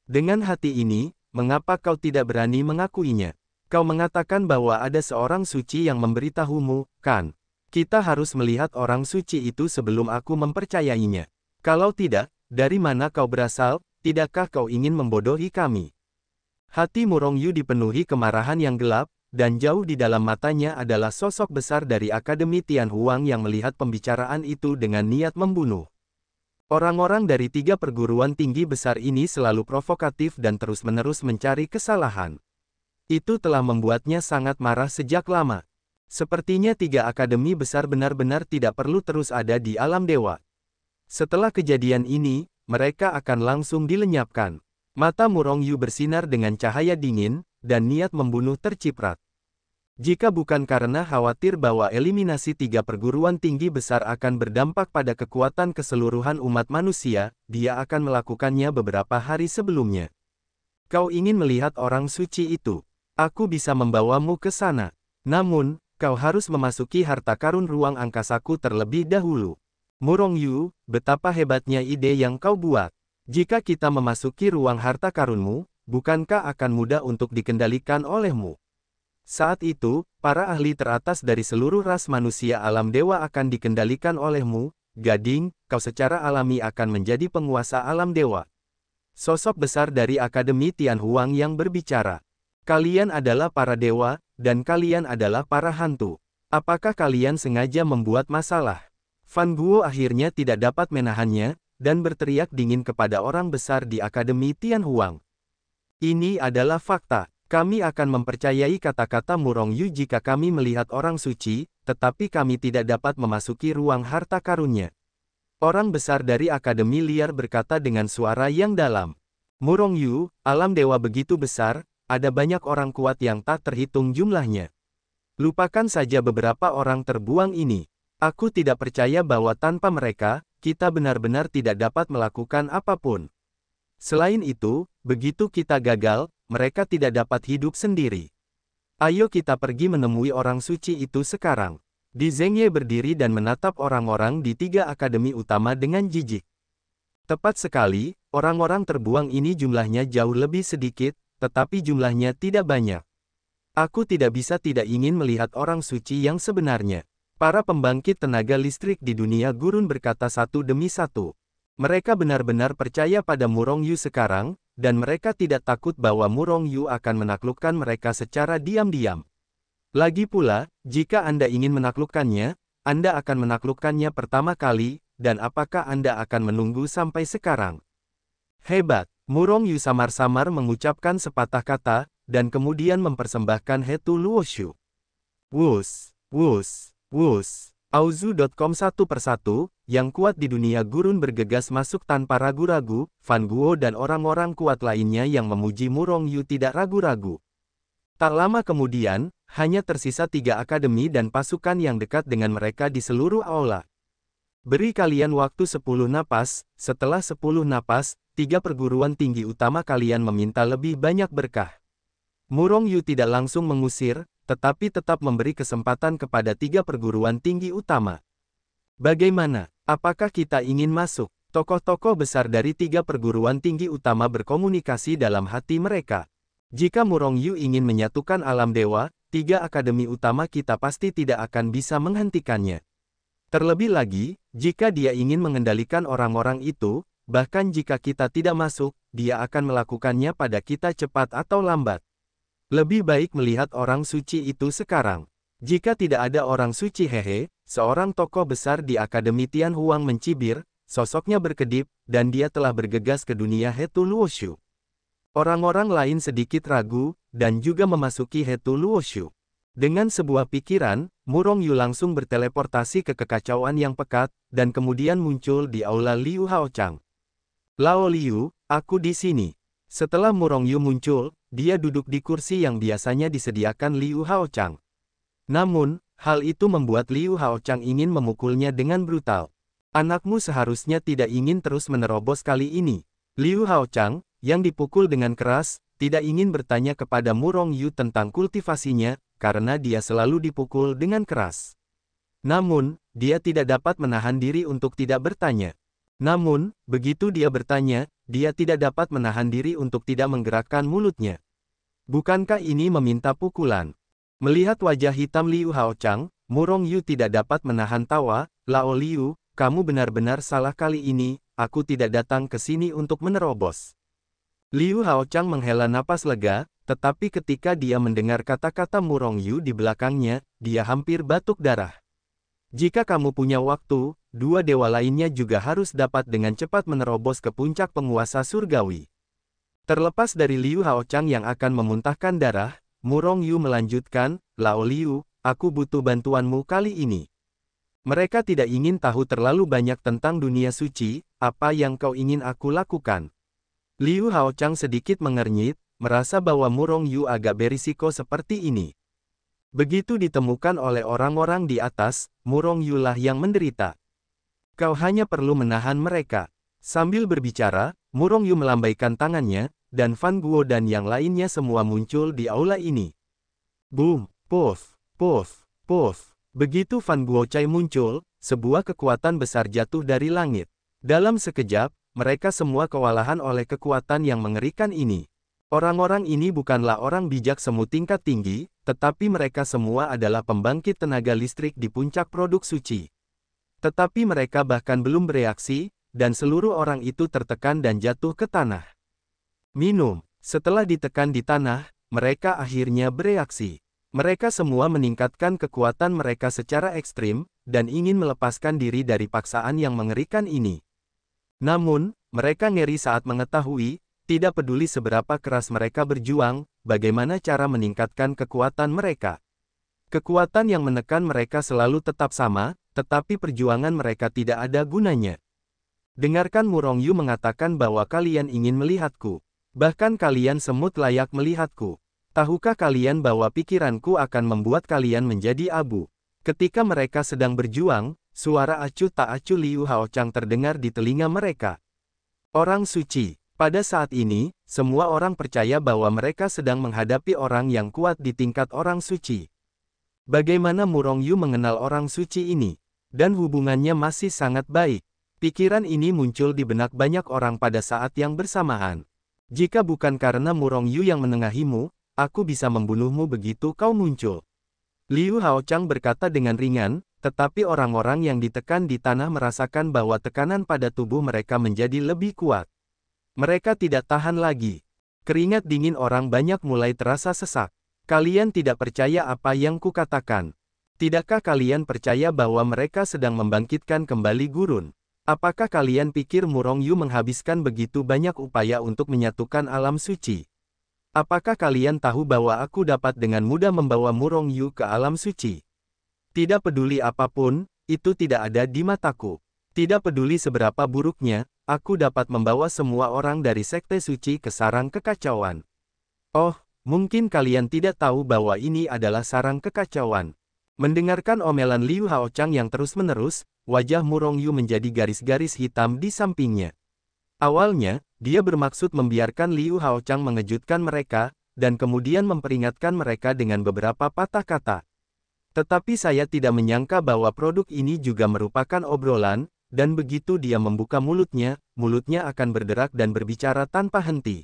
Dengan hati ini, mengapa kau tidak berani mengakuinya? Kau mengatakan bahwa ada seorang suci yang memberitahumu, kan? Kita harus melihat orang suci itu sebelum aku mempercayainya. Kalau tidak, dari mana kau berasal? Tidakkah kau ingin membodohi kami? Hati Murong Yu dipenuhi kemarahan yang gelap, dan jauh di dalam matanya adalah sosok besar dari Akademi Tian Huang yang melihat pembicaraan itu dengan niat membunuh. Orang-orang dari 3 perguruan tinggi besar ini selalu provokatif dan terus-menerus mencari kesalahan. Itu telah membuatnya sangat marah sejak lama. Sepertinya 3 akademi besar benar-benar tidak perlu terus ada di alam dewa. Setelah kejadian ini, mereka akan langsung dilenyapkan. Mata Murong Yu bersinar dengan cahaya dingin, dan niat membunuh terciprat. Jika bukan karena khawatir bahwa eliminasi 3 perguruan tinggi besar akan berdampak pada kekuatan keseluruhan umat manusia, dia akan melakukannya beberapa hari sebelumnya. Kau ingin melihat orang suci itu? Aku bisa membawamu ke sana. Namun, kau harus memasuki harta karun ruang angkasaku terlebih dahulu. Murong Yu, betapa hebatnya ide yang kau buat. Jika kita memasuki ruang harta karunmu, bukankah akan mudah untuk dikendalikan olehmu? Saat itu, para ahli teratas dari seluruh ras manusia alam dewa akan dikendalikan olehmu. Gading, kau secara alami akan menjadi penguasa alam dewa. Sosok besar dari Akademi Tianhuang yang berbicara. Kalian adalah para dewa, dan kalian adalah para hantu. Apakah kalian sengaja membuat masalah? Fan Guo akhirnya tidak dapat menahannya, dan berteriak dingin kepada orang besar di Akademi Tianhuang. Ini adalah fakta. Kami akan mempercayai kata-kata Murong Yu jika kami melihat orang suci, tetapi kami tidak dapat memasuki ruang harta karunnya. Orang besar dari Akademi Liar berkata dengan suara yang dalam. Murong Yu, alam dewa begitu besar, ada banyak orang kuat yang tak terhitung jumlahnya. Lupakan saja beberapa orang terbuang ini. Aku tidak percaya bahwa tanpa mereka, kita benar-benar tidak dapat melakukan apapun. Selain itu, begitu kita gagal, mereka tidak dapat hidup sendiri. Ayo kita pergi menemui orang suci itu sekarang. Di Zhengye berdiri dan menatap orang-orang di 3 akademi utama dengan jijik. Tepat sekali, orang-orang terbuang ini jumlahnya jauh lebih sedikit, tetapi jumlahnya tidak banyak. Aku tidak bisa tidak ingin melihat orang suci yang sebenarnya. Para pembangkit tenaga listrik di dunia gurun berkata satu demi satu. Mereka benar-benar percaya pada Murong Yu sekarang, dan mereka tidak takut bahwa Murong Yu akan menaklukkan mereka secara diam-diam. Lagi pula, jika Anda ingin menaklukkannya, Anda akan menaklukkannya pertama kali, dan apakah Anda akan menunggu sampai sekarang? Hebat! Murong Yu samar-samar mengucapkan sepatah kata, dan kemudian mempersembahkan Hetu Luoshu. Wus, wus, wus. Auzu.com satu persatu, yang kuat di dunia gurun bergegas masuk tanpa ragu-ragu, Fan Guo dan orang-orang kuat lainnya yang memuji Murong Yu tidak ragu-ragu. Tak lama kemudian, hanya tersisa 3 akademi dan pasukan yang dekat dengan mereka di seluruh aula. Beri kalian waktu 10 napas, setelah 10 napas, 3 perguruan tinggi utama kalian meminta lebih banyak berkah. Murong Yu tidak langsung mengusir, tetapi tetap memberi kesempatan kepada 3 perguruan tinggi utama. Bagaimana? Apakah kita ingin masuk? Tokoh-tokoh besar dari 3 perguruan tinggi utama berkomunikasi dalam hati mereka. Jika Murong Yu ingin menyatukan alam dewa, 3 akademi utama kita pasti tidak akan bisa menghentikannya. Terlebih lagi, jika dia ingin mengendalikan orang-orang itu, bahkan jika kita tidak masuk, dia akan melakukannya pada kita cepat atau lambat. Lebih baik melihat orang suci itu sekarang. Jika tidak ada orang suci hehe, seorang tokoh besar di Akademi Tianhuang mencibir, sosoknya berkedip, dan dia telah bergegas ke dunia Hetu Luoshu. Orang-orang lain sedikit ragu, dan juga memasuki Hetu Luoshu. Dengan sebuah pikiran, Murong Yu langsung berteleportasi ke kekacauan yang pekat, dan kemudian muncul di aula Liu Haochang. Lao Liu, aku di sini. Setelah Murong Yu muncul, dia duduk di kursi yang biasanya disediakan Liu Haochang. Namun, hal itu membuat Liu Haochang ingin memukulnya dengan brutal. Anakmu seharusnya tidak ingin terus menerobos kali ini. Liu Haochang, yang dipukul dengan keras, tidak ingin bertanya kepada Murong Yu tentang kultivasinya, karena dia selalu dipukul dengan keras. Namun, dia tidak dapat menahan diri untuk tidak bertanya. Namun, begitu dia bertanya, dia tidak dapat menahan diri untuk tidak menggerakkan mulutnya. Bukankah ini meminta pukulan? Melihat wajah hitam Liu Haochang, Murong Yu tidak dapat menahan tawa. Lao Liu, kamu benar-benar salah kali ini, aku tidak datang ke sini untuk menerobos. Liu Haochang menghela napas lega, tetapi ketika dia mendengar kata-kata Murong Yu di belakangnya, dia hampir batuk darah. Jika kamu punya waktu, 2 dewa lainnya juga harus dapat dengan cepat menerobos ke puncak penguasa surgawi. Terlepas dari Liu Haochang yang akan memuntahkan darah, Murong Yu melanjutkan, Lao Liu, aku butuh bantuanmu kali ini. Mereka tidak ingin tahu terlalu banyak tentang dunia suci, apa yang kau ingin aku lakukan? Liu Haochang sedikit mengernyit, merasa bahwa Murong Yu agak berisiko seperti ini. Begitu ditemukan oleh orang-orang di atas, Murong Yu lah yang menderita. Kau hanya perlu menahan mereka. Sambil berbicara, Murong Yu melambaikan tangannya, dan Fan Guo dan yang lainnya semua muncul di aula ini. Boom, puff, puff, Puff! Begitu Fan Guochai muncul, sebuah kekuatan besar jatuh dari langit. Dalam sekejap, mereka semua kewalahan oleh kekuatan yang mengerikan ini. Orang-orang ini bukanlah orang bijak semu tingkat tinggi, tetapi mereka semua adalah pembangkit tenaga listrik di puncak produk suci. Tetapi mereka bahkan belum bereaksi, dan seluruh orang itu tertekan dan jatuh ke tanah. Minum. Setelah ditekan di tanah, mereka akhirnya bereaksi. Mereka semua meningkatkan kekuatan mereka secara ekstrim, dan ingin melepaskan diri dari paksaan yang mengerikan ini. Namun, mereka ngeri saat mengetahui, tidak peduli seberapa keras mereka berjuang, bagaimana cara meningkatkan kekuatan mereka. Kekuatan yang menekan mereka selalu tetap sama, tetapi perjuangan mereka tidak ada gunanya. Dengarkan Murong Yu mengatakan bahwa kalian ingin melihatku. Bahkan kalian semut layak melihatku. Tahukah kalian bahwa pikiranku akan membuat kalian menjadi abu? Ketika mereka sedang berjuang, suara acuh tak acuh Liu Haochang terdengar di telinga mereka. Orang suci. Pada saat ini, semua orang percaya bahwa mereka sedang menghadapi orang yang kuat di tingkat orang suci. Bagaimana Murong Yu mengenal orang suci ini? Dan hubungannya masih sangat baik. Pikiran ini muncul di benak banyak orang pada saat yang bersamaan. Jika bukan karena Murong Yu yang menengahimu, aku bisa membunuhmu begitu kau muncul. Liu Haochang berkata dengan ringan, tetapi orang-orang yang ditekan di tanah merasakan bahwa tekanan pada tubuh mereka menjadi lebih kuat. Mereka tidak tahan lagi. Keringat dingin orang banyak mulai terasa sesak. Kalian tidak percaya apa yang kukatakan. Tidakkah kalian percaya bahwa mereka sedang membangkitkan kembali gurun? Apakah kalian pikir Murong Yu menghabiskan begitu banyak upaya untuk menyatukan alam suci? Apakah kalian tahu bahwa aku dapat dengan mudah membawa Murong Yu ke alam suci? Tidak peduli apapun, itu tidak ada di mataku. Tidak peduli seberapa buruknya, aku dapat membawa semua orang dari sekte suci ke sarang kekacauan. Oh, mungkin kalian tidak tahu bahwa ini adalah sarang kekacauan. Mendengarkan omelan Liu Haochang yang terus-menerus, wajah Murong Yu menjadi garis-garis hitam di sampingnya. Awalnya, dia bermaksud membiarkan Liu Haochang mengejutkan mereka, dan kemudian memperingatkan mereka dengan beberapa patah kata. Tetapi saya tidak menyangka bahwa produk ini juga merupakan obrolan, dan begitu dia membuka mulutnya akan berderak dan berbicara tanpa henti.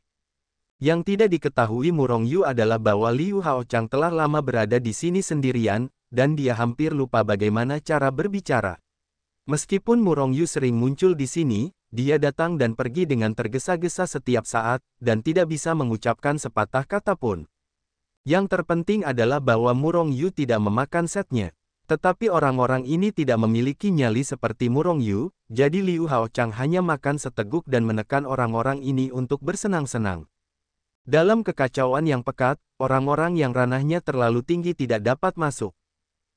Yang tidak diketahui Murong Yu adalah bahwa Liu Haochang telah lama berada di sini sendirian, dan dia hampir lupa bagaimana cara berbicara. Meskipun Murong Yu sering muncul di sini, dia datang dan pergi dengan tergesa-gesa setiap saat, dan tidak bisa mengucapkan sepatah kata pun. Yang terpenting adalah bahwa Murong Yu tidak memakan setnya. Tetapi orang-orang ini tidak memiliki nyali seperti Murong Yu, jadi Liu Haochang hanya makan seteguk dan menekan orang-orang ini untuk bersenang-senang. Dalam kekacauan yang pekat, orang-orang yang ranahnya terlalu tinggi tidak dapat masuk.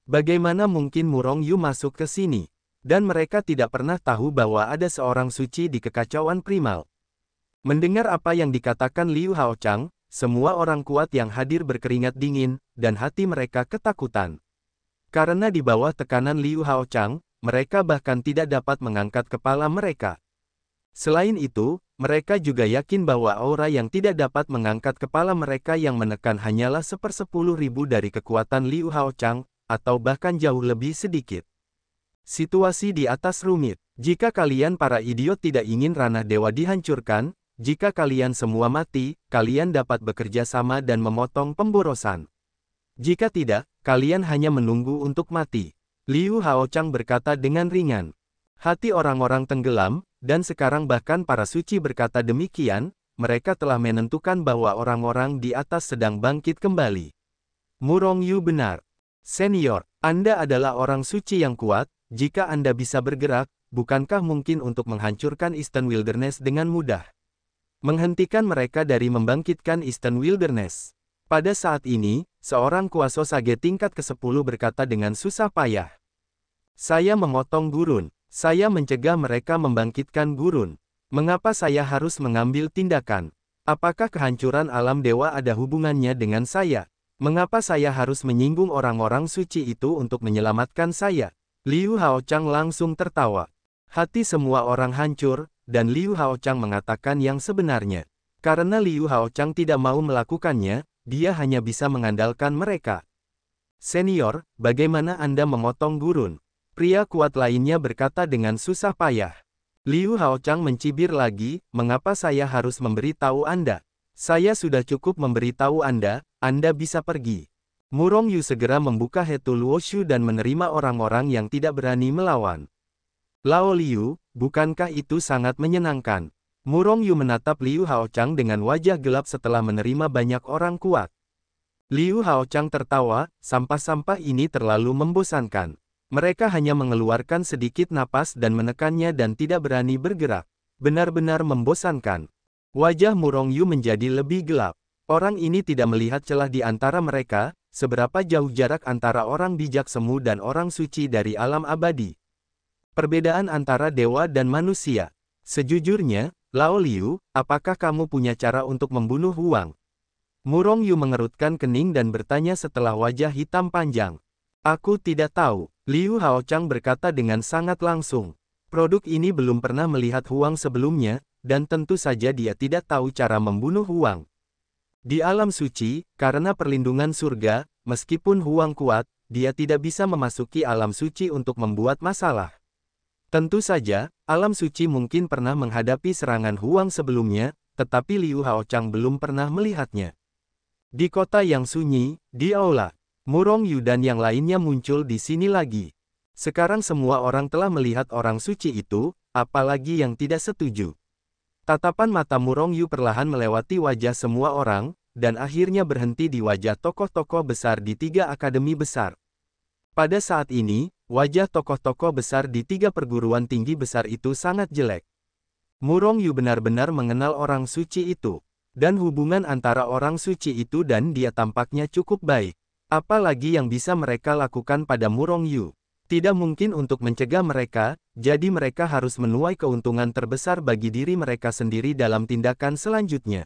Bagaimana mungkin Murong Yu masuk ke sini? Dan mereka tidak pernah tahu bahwa ada seorang suci di kekacauan primal. Mendengar apa yang dikatakan Liu Haochang, semua orang kuat yang hadir berkeringat dingin, dan hati mereka ketakutan. Karena di bawah tekanan Liu Haochang, mereka bahkan tidak dapat mengangkat kepala mereka. Selain itu, mereka juga yakin bahwa aura yang tidak dapat mengangkat kepala mereka yang menekan hanyalah 1/10.000 dari kekuatan Liu Haochang, atau bahkan jauh lebih sedikit. Situasi di atas rumit. Jika kalian para idiot tidak ingin ranah dewa dihancurkan, jika kalian semua mati, kalian dapat bekerja sama dan memotong pemborosan. Jika tidak, kalian hanya menunggu untuk mati. Liu Haochang berkata dengan ringan. Hati orang-orang tenggelam, dan sekarang bahkan para suci berkata demikian, mereka telah menentukan bahwa orang-orang di atas sedang bangkit kembali. Murong Yu benar. Senior, Anda adalah orang suci yang kuat. Jika Anda bisa bergerak, bukankah mungkin untuk menghancurkan Eastern Wilderness dengan mudah? Menghentikan mereka dari membangkitkan Eastern Wilderness. Pada saat ini, seorang kuasa sage tingkat ke-10 berkata dengan susah payah. Saya memotong gurun. Saya mencegah mereka membangkitkan gurun. Mengapa saya harus mengambil tindakan? Apakah kehancuran alam dewa ada hubungannya dengan saya? Mengapa saya harus menyinggung orang-orang suci itu untuk menyelamatkan saya? Liu Haochang langsung tertawa. Hati semua orang hancur, dan Liu Haochang mengatakan yang sebenarnya. Karena Liu Haochang tidak mau melakukannya, dia hanya bisa mengandalkan mereka. Senior, bagaimana Anda memotong gurun? Pria kuat lainnya berkata dengan susah payah. Liu Haochang mencibir lagi, mengapa saya harus memberitahu Anda? Saya sudah cukup memberitahu Anda bisa pergi. Murong Yu segera membuka Hetu Luoshu dan menerima orang-orang yang tidak berani melawan. Lao Liu, bukankah itu sangat menyenangkan? Murong Yu menatap Liu Haochang dengan wajah gelap setelah menerima banyak orang kuat. Liu Haochang tertawa, sampah-sampah ini terlalu membosankan. Mereka hanya mengeluarkan sedikit napas dan menekannya dan tidak berani bergerak. Benar-benar membosankan. Wajah Murong Yu menjadi lebih gelap. Orang ini tidak melihat celah di antara mereka, seberapa jauh jarak antara orang bijak semu dan orang suci dari alam abadi. Perbedaan antara dewa dan manusia. Sejujurnya, Lao Liu, apakah kamu punya cara untuk membunuh Huang? Murong Yu mengerutkan kening dan bertanya setelah wajah hitam panjang. Aku tidak tahu, Liu Haochang berkata dengan sangat langsung. Produk ini belum pernah melihat Huang sebelumnya, dan tentu saja dia tidak tahu cara membunuh Huang. Di alam suci, karena perlindungan surga, meskipun Huang kuat, dia tidak bisa memasuki alam suci untuk membuat masalah. Tentu saja, alam suci mungkin pernah menghadapi serangan Huang sebelumnya, tetapi Liu Haochang belum pernah melihatnya. Di kota yang sunyi, di aula, Murong Yu dan yang lainnya muncul di sini lagi. Sekarang semua orang telah melihat orang suci itu, apalagi yang tidak setuju. Tatapan mata Murong Yu perlahan melewati wajah semua orang, dan akhirnya berhenti di wajah tokoh-tokoh besar di 3 akademi besar. Pada saat ini, wajah tokoh-tokoh besar di 3 perguruan tinggi besar itu sangat jelek. Murong Yu benar-benar mengenal orang suci itu. Dan hubungan antara orang suci itu dan dia tampaknya cukup baik. Apalagi yang bisa mereka lakukan pada Murong Yu? Tidak mungkin untuk mencegah mereka, jadi mereka harus menuai keuntungan terbesar bagi diri mereka sendiri dalam tindakan selanjutnya.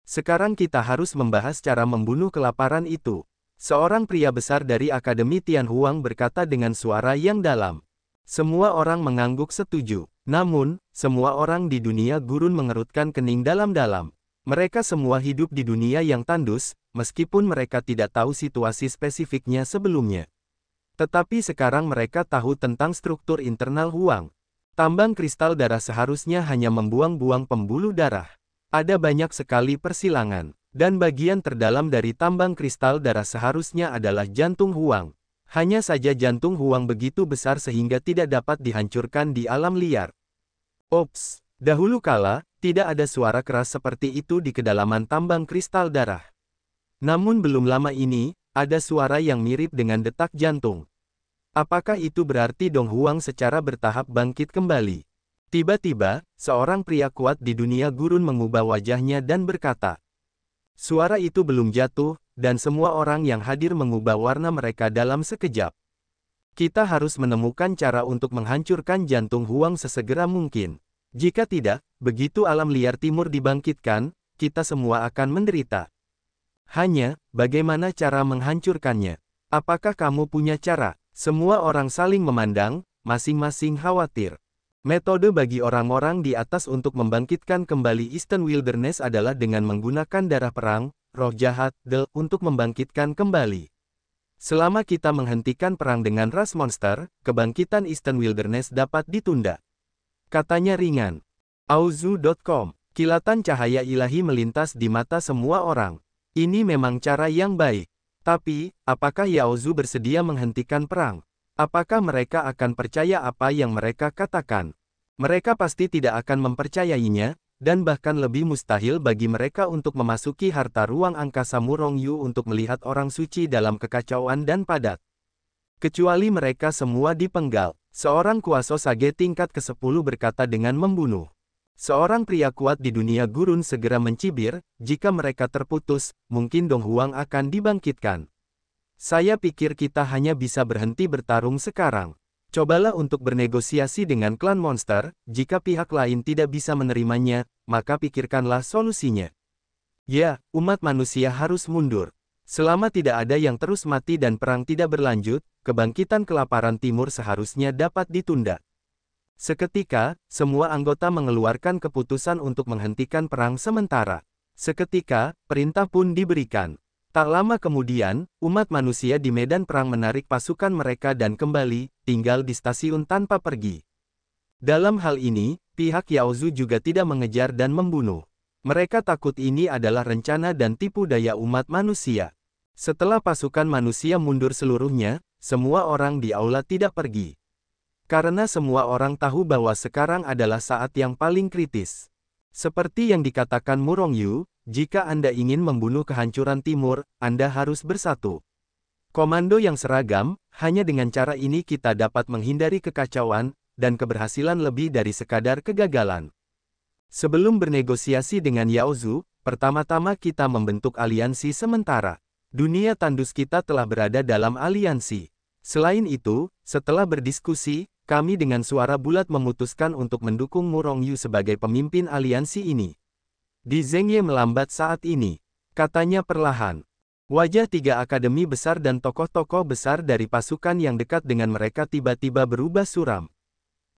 Sekarang kita harus membahas cara membunuh kelaparan itu. Seorang pria besar dari Akademi Tianhuang berkata dengan suara yang dalam. Semua orang mengangguk setuju. Namun, semua orang di dunia gurun mengerutkan kening dalam-dalam. Mereka semua hidup di dunia yang tandus, meskipun mereka tidak tahu situasi spesifiknya sebelumnya. Tetapi sekarang mereka tahu tentang struktur internal Huang. Tambang kristal darah seharusnya hanya membuang-buang pembuluh darah. Ada banyak sekali persilangan, dan bagian terdalam dari tambang kristal darah seharusnya adalah jantung Huang. Hanya saja jantung Huang begitu besar sehingga tidak dapat dihancurkan di alam liar. Ops, dahulu kala, tidak ada suara keras seperti itu di kedalaman tambang kristal darah. Namun belum lama ini, ada suara yang mirip dengan detak jantung. Apakah itu berarti Dong Huang secara bertahap bangkit kembali? Tiba-tiba, seorang pria kuat di dunia gurun mengubah wajahnya dan berkata. Suara itu belum jatuh, dan semua orang yang hadir mengubah warna mereka dalam sekejap. Kita harus menemukan cara untuk menghancurkan jantung Huang sesegera mungkin. Jika tidak, begitu alam liar timur dibangkitkan, kita semua akan menderita. Hanya, bagaimana cara menghancurkannya? Apakah kamu punya cara? Semua orang saling memandang, masing-masing khawatir. Metode bagi orang-orang di atas untuk membangkitkan kembali Eastern Wilderness adalah dengan menggunakan darah perang, roh jahat, untuk membangkitkan kembali. Selama kita menghentikan perang dengan ras monster, kebangkitan Eastern Wilderness dapat ditunda. Katanya ringan. Auzu.com. Kilatan cahaya ilahi melintas di mata semua orang. Ini memang cara yang baik. Tapi, apakah Yao Zu bersedia menghentikan perang? Apakah mereka akan percaya apa yang mereka katakan? Mereka pasti tidak akan mempercayainya, dan bahkan lebih mustahil bagi mereka untuk memasuki harta ruang angkasa Murong Yu untuk melihat orang suci dalam kekacauan dan padat. Kecuali mereka semua dipenggal. Seorang kuasa sage tingkat ke-10 berkata dengan membunuh. Seorang pria kuat di dunia gurun segera mencibir, jika mereka terputus, mungkin Dong Huang akan dibangkitkan. Saya pikir kita hanya bisa berhenti bertarung sekarang. Cobalah untuk bernegosiasi dengan klan monster, jika pihak lain tidak bisa menerimanya, maka pikirkanlah solusinya. Ya, umat manusia harus mundur. Selama tidak ada yang terus mati dan perang tidak berlanjut, kebangkitan kelaparan timur seharusnya dapat ditunda. Seketika, semua anggota mengeluarkan keputusan untuk menghentikan perang sementara. Seketika, perintah pun diberikan. Tak lama kemudian, umat manusia di medan perang menarik pasukan mereka dan kembali, tinggal di stasiun tanpa pergi. Dalam hal ini, pihak Yaozu juga tidak mengejar dan membunuh. Mereka takut ini adalah rencana dan tipu daya umat manusia. Setelah pasukan manusia mundur seluruhnya, semua orang di aula tidak pergi. Karena semua orang tahu bahwa sekarang adalah saat yang paling kritis. Seperti yang dikatakan Murongyu, jika Anda ingin membunuh kehancuran timur, Anda harus bersatu. Komando yang seragam, hanya dengan cara ini kita dapat menghindari kekacauan, dan keberhasilan lebih dari sekadar kegagalan. Sebelum bernegosiasi dengan Yaozu, pertama-tama kita membentuk aliansi sementara. Dunia tandus kita telah berada dalam aliansi. Selain itu, setelah berdiskusi, kami dengan suara bulat memutuskan untuk mendukung Murongyu sebagai pemimpin aliansi ini. Di Zhengye melambat saat ini, katanya perlahan. Wajah 3 akademi besar dan tokoh-tokoh besar dari pasukan yang dekat dengan mereka tiba-tiba berubah suram.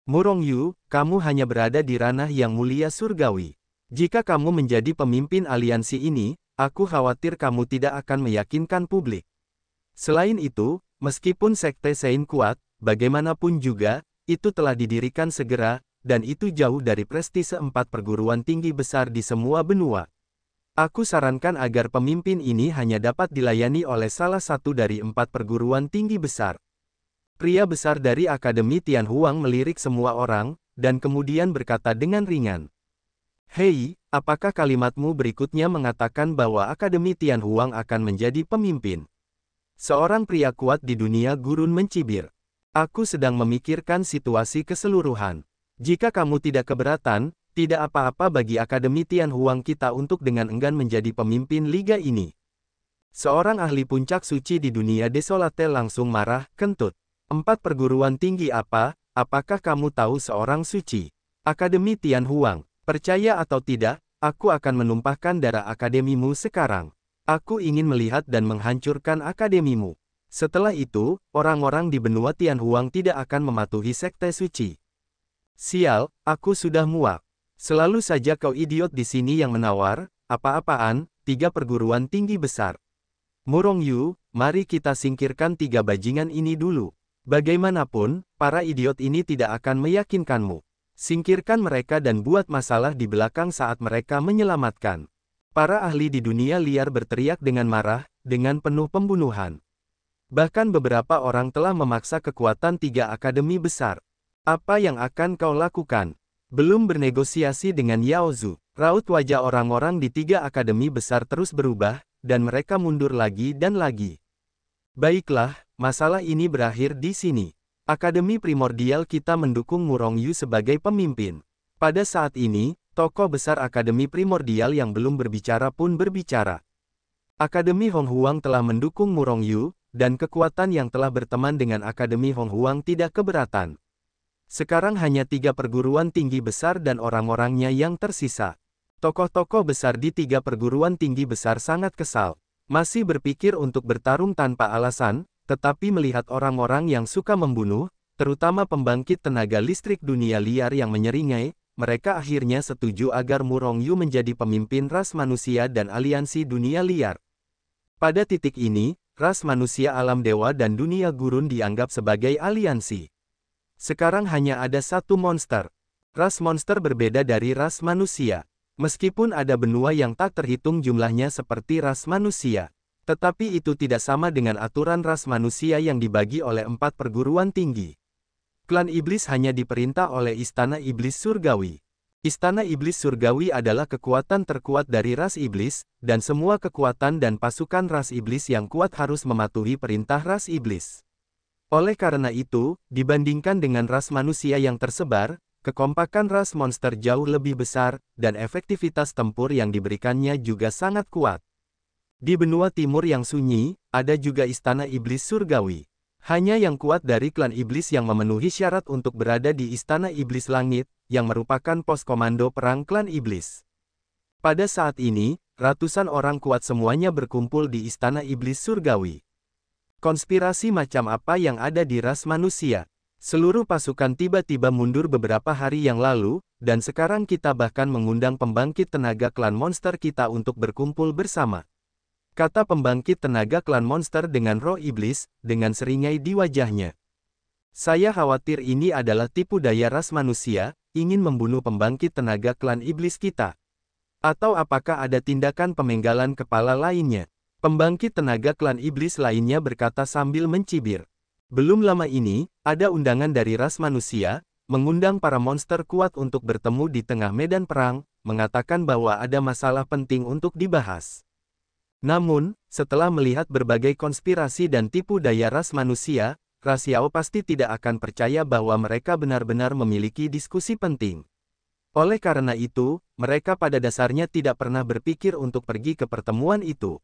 Murongyu, kamu hanya berada di ranah yang mulia surgawi. Jika kamu menjadi pemimpin aliansi ini, aku khawatir kamu tidak akan meyakinkan publik. Selain itu, meskipun Sekte Sein kuat, bagaimanapun juga, itu telah didirikan segera, dan itu jauh dari prestise 4 perguruan tinggi besar di semua benua. Aku sarankan agar pemimpin ini hanya dapat dilayani oleh salah satu dari 4 perguruan tinggi besar. Pria besar dari Akademi Tianhuang melirik semua orang, dan kemudian berkata dengan ringan. Hei, apakah kalimatmu berikutnya mengatakan bahwa Akademi Tianhuang akan menjadi pemimpin? Seorang pria kuat di dunia gurun mencibir. Aku sedang memikirkan situasi keseluruhan. Jika kamu tidak keberatan, tidak apa-apa bagi Akademi Tianhuang kita untuk dengan enggan menjadi pemimpin liga ini. Seorang ahli puncak suci di dunia desolate langsung marah, kentut. 4 perguruan tinggi apa? Apakah kamu tahu seorang suci? Akademi Tianhuang, percaya atau tidak, aku akan menumpahkan darah akademimu sekarang. Aku ingin melihat dan menghancurkan akademimu. Setelah itu, orang-orang di benua Tianhuang tidak akan mematuhi sekte suci. Sial, aku sudah muak. Selalu saja kau idiot di sini yang menawar, apa-apaan, 3 perguruan tinggi besar. Murongyu, mari kita singkirkan 3 bajingan ini dulu. Bagaimanapun, para idiot ini tidak akan meyakinkanmu. Singkirkan mereka dan buat masalah di belakang saat mereka menyelamatkan. Para ahli di dunia liar berteriak dengan marah, dengan penuh pembunuhan. Bahkan beberapa orang telah memaksa kekuatan 3 akademi besar. Apa yang akan kau lakukan? Belum bernegosiasi dengan Yaozu, raut wajah orang-orang di 3 akademi besar terus berubah, dan mereka mundur lagi dan lagi. Baiklah, masalah ini berakhir di sini. Akademi primordial kita mendukung Murongyu sebagai pemimpin. Pada saat ini, tokoh besar Akademi primordial yang belum berbicara pun berbicara. Akademi Honghuang telah mendukung Murongyu, dan kekuatan yang telah berteman dengan Akademi Honghuang tidak keberatan. Sekarang hanya 3 perguruan tinggi besar dan orang-orangnya yang tersisa. Tokoh-tokoh besar di 3 perguruan tinggi besar sangat kesal. Masih berpikir untuk bertarung tanpa alasan, tetapi melihat orang-orang yang suka membunuh, terutama pembangkit tenaga listrik dunia liar yang menyeringai, mereka akhirnya setuju agar Murongyu menjadi pemimpin ras manusia dan aliansi dunia liar. Pada titik ini, ras manusia alam dewa dan dunia gurun dianggap sebagai aliansi. Sekarang hanya ada satu monster. Ras monster berbeda dari ras manusia. Meskipun ada benua yang tak terhitung jumlahnya seperti ras manusia. Tetapi itu tidak sama dengan aturan ras manusia yang dibagi oleh 4 perguruan tinggi. Klan Iblis hanya diperintah oleh Istana Iblis Surgawi. Istana Iblis Surgawi adalah kekuatan terkuat dari ras Iblis, dan semua kekuatan dan pasukan ras Iblis yang kuat harus mematuhi perintah ras Iblis. Oleh karena itu, dibandingkan dengan ras manusia yang tersebar, kekompakan ras monster jauh lebih besar, dan efektivitas tempur yang diberikannya juga sangat kuat. Di benua timur yang sunyi, ada juga Istana Iblis Surgawi. Hanya yang kuat dari klan Iblis yang memenuhi syarat untuk berada di Istana Iblis Langit, yang merupakan pos komando perang klan Iblis. Pada saat ini, ratusan orang kuat semuanya berkumpul di Istana Iblis Surgawi. Konspirasi macam apa yang ada di ras manusia? Seluruh pasukan tiba-tiba mundur beberapa hari yang lalu, dan sekarang kita bahkan mengundang pembangkit tenaga klan monster kita untuk berkumpul bersama. kata pembangkit tenaga klan monster dengan roh iblis, dengan seringai di wajahnya. Saya khawatir ini adalah tipu daya ras manusia, ingin membunuh pembangkit tenaga klan iblis kita. Atau apakah ada tindakan pemenggalan kepala lainnya? Pembangkit tenaga klan iblis lainnya berkata sambil mencibir. Belum lama ini, ada undangan dari ras manusia, mengundang para monster kuat untuk bertemu di tengah medan perang, mengatakan bahwa ada masalah penting untuk dibahas. Namun, setelah melihat berbagai konspirasi dan tipu daya ras manusia, ras Yao pasti tidak akan percaya bahwa mereka benar-benar memiliki diskusi penting. Oleh karena itu, mereka pada dasarnya tidak pernah berpikir untuk pergi ke pertemuan itu.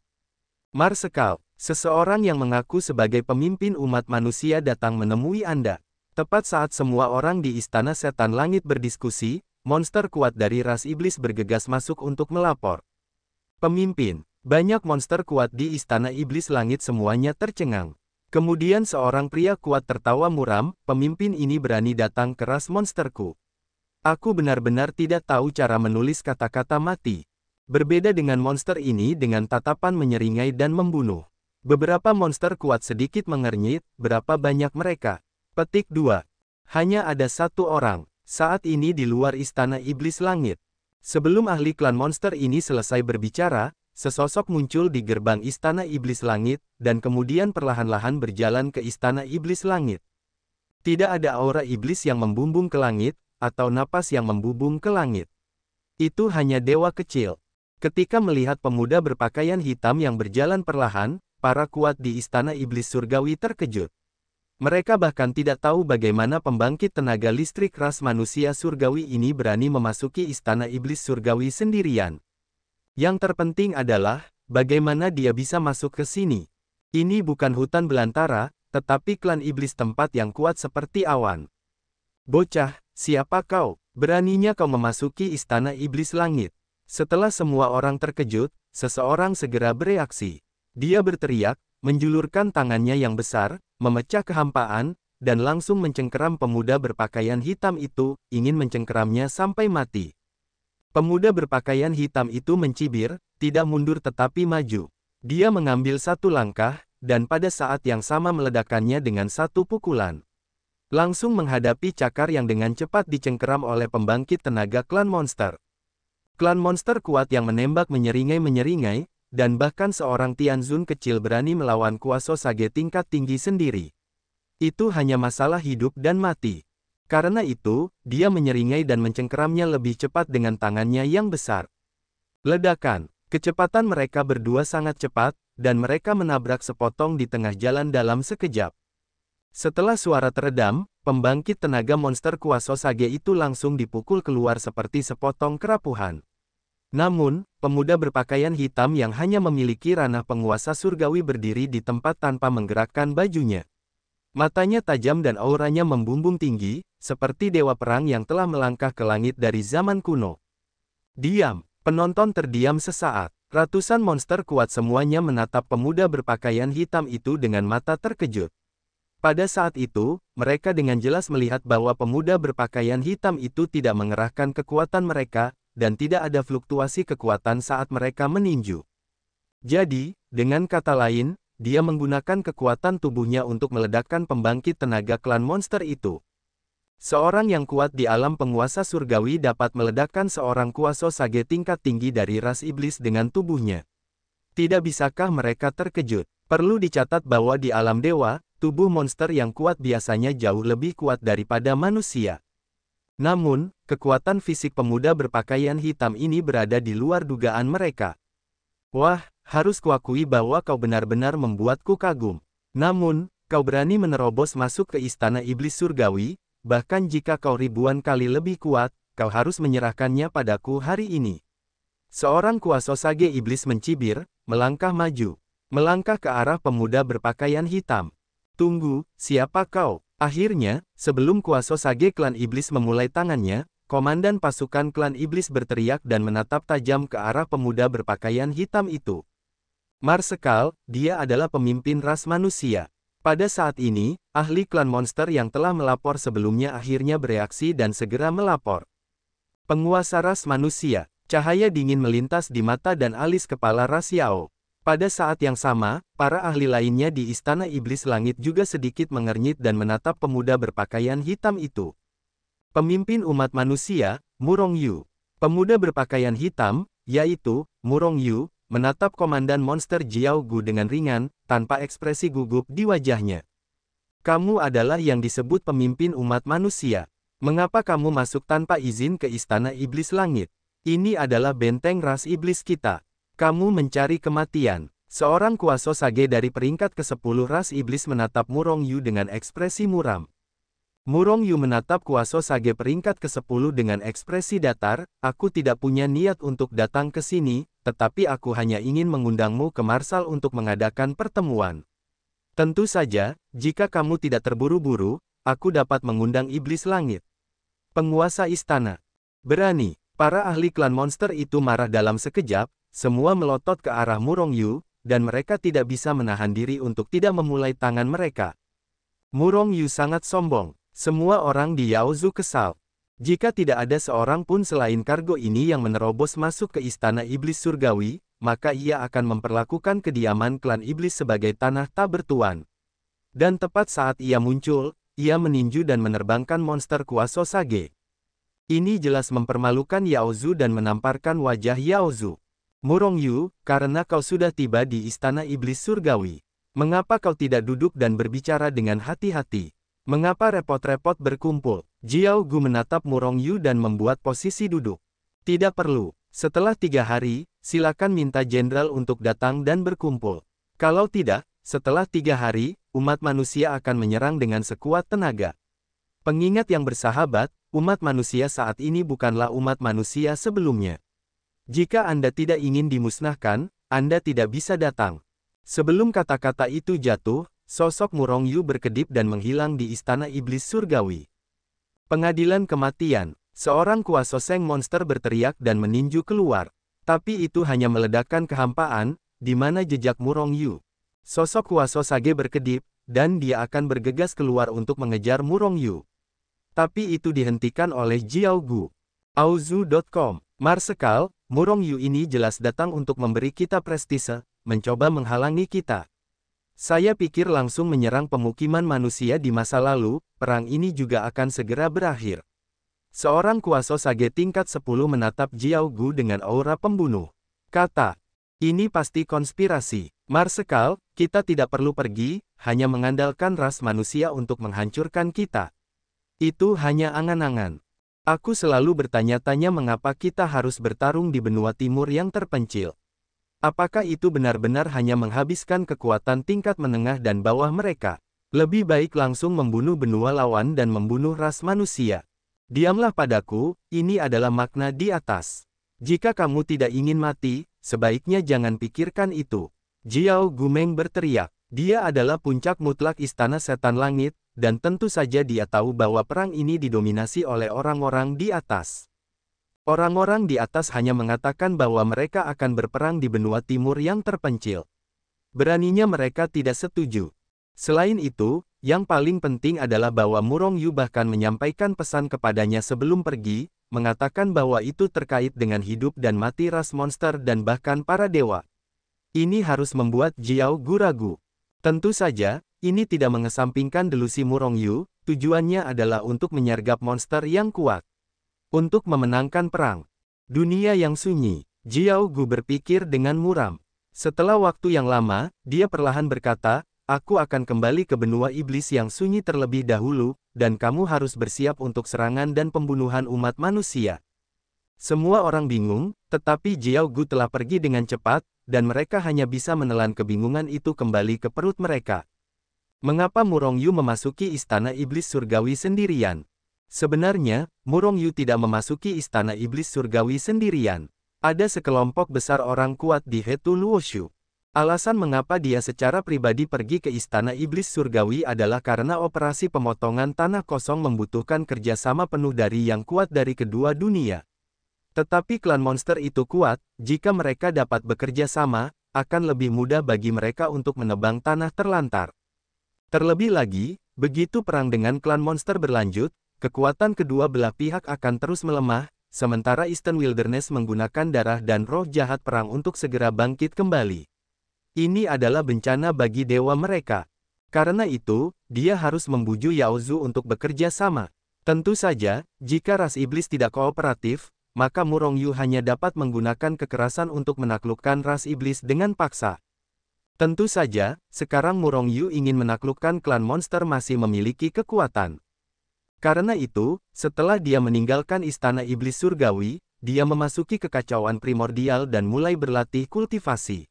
Marsekal, seseorang yang mengaku sebagai pemimpin umat manusia datang menemui Anda. Tepat saat semua orang di Istana Setan Langit berdiskusi, monster kuat dari ras iblis bergegas masuk untuk melapor. Pemimpin, banyak monster kuat di Istana Iblis Langit semuanya tercengang. Kemudian seorang pria kuat tertawa muram, pemimpin ini berani datang ke ras monsterku. Aku benar-benar tidak tahu cara menulis kata-kata mati. Berbeda dengan monster ini dengan tatapan menyeringai dan membunuh. Beberapa monster kuat sedikit mengernyit, berapa banyak mereka? Petik 2. Hanya ada satu orang, saat ini di luar Istana Iblis Langit. Sebelum ahli klan monster ini selesai berbicara, sesosok muncul di gerbang Istana Iblis Langit, dan kemudian perlahan-lahan berjalan ke Istana Iblis Langit. Tidak ada aura iblis yang membumbung ke langit, atau napas yang membumbung ke langit. Itu hanya dewa kecil. Ketika melihat pemuda berpakaian hitam yang berjalan perlahan, para kuat di Istana Iblis Surgawi terkejut. Mereka bahkan tidak tahu bagaimana pembangkit tenaga listrik ras manusia surgawi ini berani memasuki Istana Iblis Surgawi sendirian. Yang terpenting adalah, bagaimana dia bisa masuk ke sini. Ini bukan hutan belantara, tetapi klan iblis tempat yang kuat seperti awan. Bocah, siapa kau? Beraninya kau memasuki Istana Iblis Langit. Setelah semua orang terkejut, seseorang segera bereaksi. Dia berteriak, menjulurkan tangannya yang besar, memecah kehampaan, dan langsung mencengkeram pemuda berpakaian hitam itu, ingin mencengkeramnya sampai mati. Pemuda berpakaian hitam itu mencibir, tidak mundur tetapi maju. Dia mengambil satu langkah, dan pada saat yang sama meledakkannya dengan satu pukulan. Langsung menghadapi cakar yang dengan cepat dicengkeram oleh pembangkit tenaga klan monster. Klan monster kuat yang menembak menyeringai-menyeringai, dan bahkan seorang Tianzun kecil berani melawan kuasa Sage tingkat tinggi sendiri. Itu hanya masalah hidup dan mati. Karena itu, dia menyeringai dan mencengkeramnya lebih cepat dengan tangannya yang besar. Ledakan, kecepatan mereka berdua sangat cepat, dan mereka menabrak sepotong di tengah jalan dalam sekejap. Setelah suara teredam, pembangkit tenaga monster kuasa Sage itu langsung dipukul keluar seperti sepotong kerapuhan. Namun, pemuda berpakaian hitam yang hanya memiliki ranah penguasa surgawi berdiri di tempat tanpa menggerakkan bajunya. Matanya tajam dan auranya membumbung tinggi, seperti dewa perang yang telah melangkah ke langit dari zaman kuno. Diam, penonton terdiam sesaat. Ratusan monster kuat semuanya menatap pemuda berpakaian hitam itu dengan mata terkejut. Pada saat itu, mereka dengan jelas melihat bahwa pemuda berpakaian hitam itu tidak mengerahkan kekuatan mereka, dan tidak ada fluktuasi kekuatan saat mereka meninju. Jadi, dengan kata lain, dia menggunakan kekuatan tubuhnya untuk meledakkan pembangkit tenaga klan monster itu. Seorang yang kuat di alam penguasa surgawi dapat meledakkan seorang kuasa Sage tingkat tinggi dari ras iblis dengan tubuhnya. Tidak bisakah mereka terkejut? Perlu dicatat bahwa di alam dewa, tubuh monster yang kuat biasanya jauh lebih kuat daripada manusia. Namun, kekuatan fisik pemuda berpakaian hitam ini berada di luar dugaan mereka. Wah, harus kuakui bahwa kau benar-benar membuatku kagum. Namun, kau berani menerobos masuk ke Istana Iblis Surgawi, bahkan jika kau ribuan kali lebih kuat, kau harus menyerahkannya padaku hari ini. Seorang kuasa Sage Iblis mencibir, melangkah maju. Melangkah ke arah pemuda berpakaian hitam. Tunggu, siapa kau? Akhirnya, sebelum kuasa Sage klan Iblis memulai tangannya, komandan pasukan klan Iblis berteriak dan menatap tajam ke arah pemuda berpakaian hitam itu. Marsekal, dia adalah pemimpin ras manusia. Pada saat ini, ahli klan monster yang telah melapor sebelumnya akhirnya bereaksi dan segera melapor. Penguasa ras manusia, cahaya dingin melintas di mata dan alis kepala ras Yao. Pada saat yang sama, para ahli lainnya di Istana Iblis Langit juga sedikit mengernyit dan menatap pemuda berpakaian hitam itu. Pemimpin umat manusia, Murong Yu. Pemuda berpakaian hitam, yaitu Murong Yu, menatap komandan monster Jiao Gu dengan ringan, tanpa ekspresi gugup di wajahnya. Kamu adalah yang disebut pemimpin umat manusia. Mengapa kamu masuk tanpa izin ke Istana Iblis Langit? Ini adalah benteng ras iblis kita. Kamu mencari kematian. Seorang kuasa sage dari peringkat ke-10 ras iblis menatap Murong Yu dengan ekspresi muram. Murong Yu menatap kuasa sage peringkat ke-10 dengan ekspresi datar, aku tidak punya niat untuk datang ke sini, tetapi aku hanya ingin mengundangmu ke Marsal untuk mengadakan pertemuan. Tentu saja, jika kamu tidak terburu-buru, aku dapat mengundang iblis langit. Penguasa istana. Berani. Para ahli klan monster itu marah dalam sekejap, semua melotot ke arah Murong Yu, dan mereka tidak bisa menahan diri untuk tidak memulai tangan mereka. Murong Yu sangat sombong. Semua orang di Yaozu kesal. Jika tidak ada seorang pun selain kargo ini yang menerobos masuk ke Istana Iblis Surgawi, maka ia akan memperlakukan kediaman klan iblis sebagai tanah tak bertuan. Dan tepat saat ia muncul, ia meninju dan menerbangkan monster kuasa sage. Ini jelas mempermalukan Yaozu dan menamparkan wajah Yaozu. Murong Yu, karena kau sudah tiba di Istana Iblis Surgawi, mengapa kau tidak duduk dan berbicara dengan hati-hati? Mengapa repot-repot berkumpul? Jiao Gu menatap Murong Yu dan membuat posisi duduk. Tidak perlu. Setelah 3 hari, silakan minta jenderal untuk datang dan berkumpul. Kalau tidak, setelah 3 hari, umat manusia akan menyerang dengan sekuat tenaga. Pengingat yang bersahabat, umat manusia saat ini bukanlah umat manusia sebelumnya. Jika Anda tidak ingin dimusnahkan, Anda tidak bisa datang. Sebelum kata-kata itu jatuh, sosok Murong Yu berkedip dan menghilang di Istana Iblis Surgawi. Pengadilan kematian. Seorang kuasa seng monster berteriak dan meninju keluar. Tapi itu hanya meledakkan kehampaan, di mana jejak Murong Yu. Sosok kuasa sage berkedip, dan dia akan bergegas keluar untuk mengejar Murong Yu. Tapi itu dihentikan oleh Jiao Gu. Auzu.com. Marsekal, Murong Yu ini jelas datang untuk memberi kita prestise, mencoba menghalangi kita. Saya pikir langsung menyerang pemukiman manusia di masa lalu, perang ini juga akan segera berakhir. Seorang kuasa sage tingkat 10 menatap Jiao Gu dengan aura pembunuh. Kata, ini pasti konspirasi. Marsekal, kita tidak perlu pergi, hanya mengandalkan ras manusia untuk menghancurkan kita. Itu hanya angan-angan. Aku selalu bertanya-tanya mengapa kita harus bertarung di benua timur yang terpencil. Apakah itu benar-benar hanya menghabiskan kekuatan tingkat menengah dan bawah mereka? Lebih baik langsung membunuh benua lawan dan membunuh ras manusia. Diamlah padaku, ini adalah makna di atas. Jika kamu tidak ingin mati, sebaiknya jangan pikirkan itu. Jiao Gumeng berteriak. Dia adalah puncak mutlak Istana Setan Langit, dan tentu saja dia tahu bahwa perang ini didominasi oleh orang-orang di atas. Orang-orang di atas hanya mengatakan bahwa mereka akan berperang di benua timur yang terpencil. Beraninya mereka tidak setuju. Selain itu, yang paling penting adalah bahwa Murong Yu bahkan menyampaikan pesan kepadanya sebelum pergi, mengatakan bahwa itu terkait dengan hidup dan mati ras monster dan bahkan para dewa. Ini harus membuat Jiao Gu ragu. Tentu saja, ini tidak mengesampingkan delusi Murong Yu, tujuannya adalah untuk menyergap monster yang kuat. Untuk memenangkan perang. Dunia yang sunyi, Jiao Gu berpikir dengan muram. Setelah waktu yang lama, dia perlahan berkata, aku akan kembali ke benua iblis yang sunyi terlebih dahulu, dan kamu harus bersiap untuk serangan dan pembunuhan umat manusia. Semua orang bingung, tetapi Jiao Gu telah pergi dengan cepat, dan mereka hanya bisa menelan kebingungan itu kembali ke perut mereka. Mengapa Murong Yu memasuki Istana Iblis Surgawi sendirian? Sebenarnya, Murong Yu tidak memasuki Istana Iblis Surgawi sendirian. Ada sekelompok besar orang kuat di Hetu Luoshu. Alasan mengapa dia secara pribadi pergi ke Istana Iblis Surgawi adalah karena operasi pemotongan tanah kosong membutuhkan kerjasama penuh dari yang kuat dari kedua dunia. Tetapi klan monster itu kuat, jika mereka dapat bekerja sama, akan lebih mudah bagi mereka untuk menebang tanah terlantar. Terlebih lagi, begitu perang dengan klan monster berlanjut, kekuatan kedua belah pihak akan terus melemah, sementara Eastern Wilderness menggunakan darah dan roh jahat perang untuk segera bangkit kembali. Ini adalah bencana bagi dewa mereka. Karena itu, dia harus membujuk Yao Zu untuk bekerja sama. Tentu saja, jika ras iblis tidak kooperatif, maka Murong Yu hanya dapat menggunakan kekerasan untuk menaklukkan ras iblis dengan paksa. Tentu saja, sekarang Murong Yu ingin menaklukkan klan monster masih memiliki kekuatan. Karena itu, setelah dia meninggalkan istana iblis surgawi, dia memasuki kekacauan primordial dan mulai berlatih kultivasi.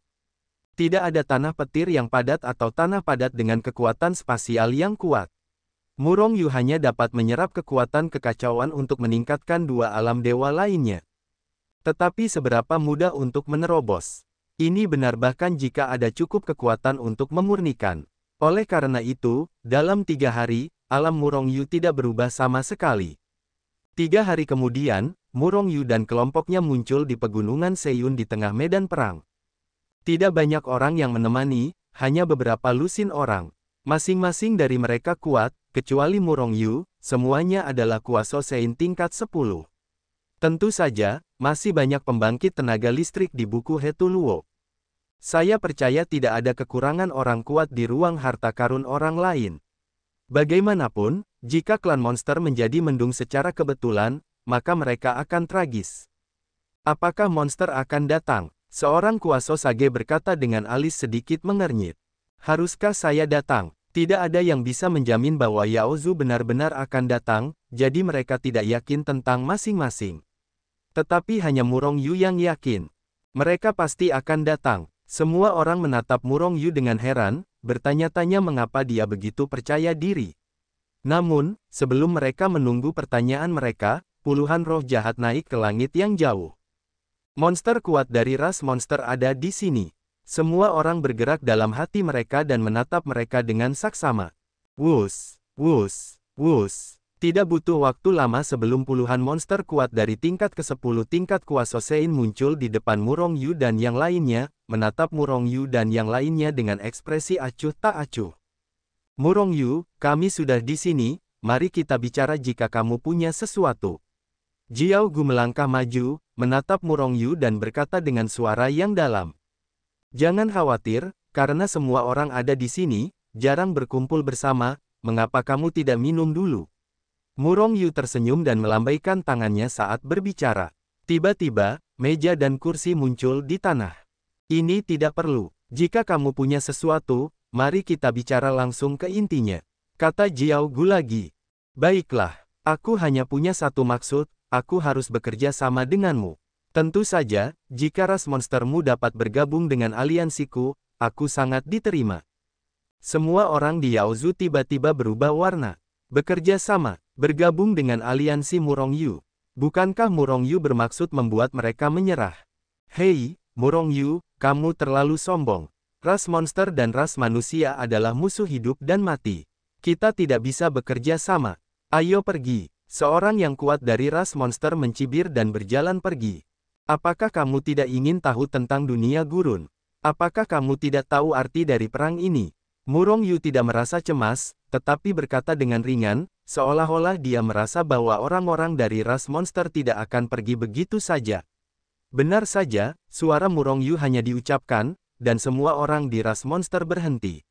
Tidak ada tanah petir yang padat atau tanah padat dengan kekuatan spasial yang kuat. Murong Yu hanya dapat menyerap kekuatan kekacauan untuk meningkatkan dua alam dewa lainnya. Tetapi seberapa mudah untuk menerobos? Ini benar bahkan jika ada cukup kekuatan untuk memurnikan. Oleh karena itu, dalam 3 hari, alam Murong Yu tidak berubah sama sekali. 3 hari kemudian, Murong Yu dan kelompoknya muncul di pegunungan Seiyun di tengah medan perang. Tidak banyak orang yang menemani, hanya beberapa lusin orang. Masing-masing dari mereka kuat, kecuali Murong Yu, semuanya adalah kuasa Sein tingkat 10. Tentu saja, masih banyak pembangkit tenaga listrik di buku Hetu Luo. Saya percaya tidak ada kekurangan orang kuat di ruang harta karun orang lain. Bagaimanapun, jika klan monster menjadi mendung secara kebetulan, maka mereka akan tragis. Apakah monster akan datang? Seorang kuasa Sage berkata dengan alis sedikit mengernyit. Haruskah saya datang? Tidak ada yang bisa menjamin bahwa Yao Zu benar-benar akan datang, jadi mereka tidak yakin tentang masing-masing. Tetapi hanya Murong Yu yang yakin. Mereka pasti akan datang. Semua orang menatap Murong Yu dengan heran, bertanya-tanya mengapa dia begitu percaya diri. Namun, sebelum mereka menunggu pertanyaan mereka, puluhan roh jahat naik ke langit yang jauh. Monster kuat dari ras monster ada di sini. Semua orang bergerak dalam hati mereka dan menatap mereka dengan saksama. Wus, wus, wus. Tidak butuh waktu lama sebelum puluhan monster kuat dari tingkat ke-10 tingkat kuasa Sein muncul di depan Murong Yu dan yang lainnya, menatap Murong Yu dan yang lainnya dengan ekspresi acuh tak acuh. Murong Yu, kami sudah di sini, mari kita bicara jika kamu punya sesuatu. Jiao Gu melangkah maju, menatap Murong Yu dan berkata dengan suara yang dalam. Jangan khawatir, karena semua orang ada di sini, jarang berkumpul bersama, mengapa kamu tidak minum dulu? Murong Yu tersenyum dan melambaikan tangannya saat berbicara. Tiba-tiba, meja dan kursi muncul di tanah. Ini tidak perlu. Jika kamu punya sesuatu, mari kita bicara langsung ke intinya. Kata Jiao Gu lagi. Baiklah, aku hanya punya satu maksud, aku harus bekerja sama denganmu. Tentu saja, jika ras monstermu dapat bergabung dengan aliansiku, aku sangat diterima. Semua orang di Yao Zu tiba-tiba berubah warna. Bekerja sama, bergabung dengan aliansi Murong Yu. Bukankah Murong Yu bermaksud membuat mereka menyerah? Hei, Murong Yu, kamu terlalu sombong. Ras monster dan ras manusia adalah musuh hidup dan mati. Kita tidak bisa bekerja sama. Ayo pergi. Seorang yang kuat dari ras monster mencibir dan berjalan pergi. Apakah kamu tidak ingin tahu tentang dunia gurun? Apakah kamu tidak tahu arti dari perang ini? Murong Yu tidak merasa cemas, tetapi berkata dengan ringan, seolah-olah dia merasa bahwa orang-orang dari ras monster tidak akan pergi begitu saja. Benar saja, suara Murong Yu hanya diucapkan, dan semua orang di ras monster berhenti.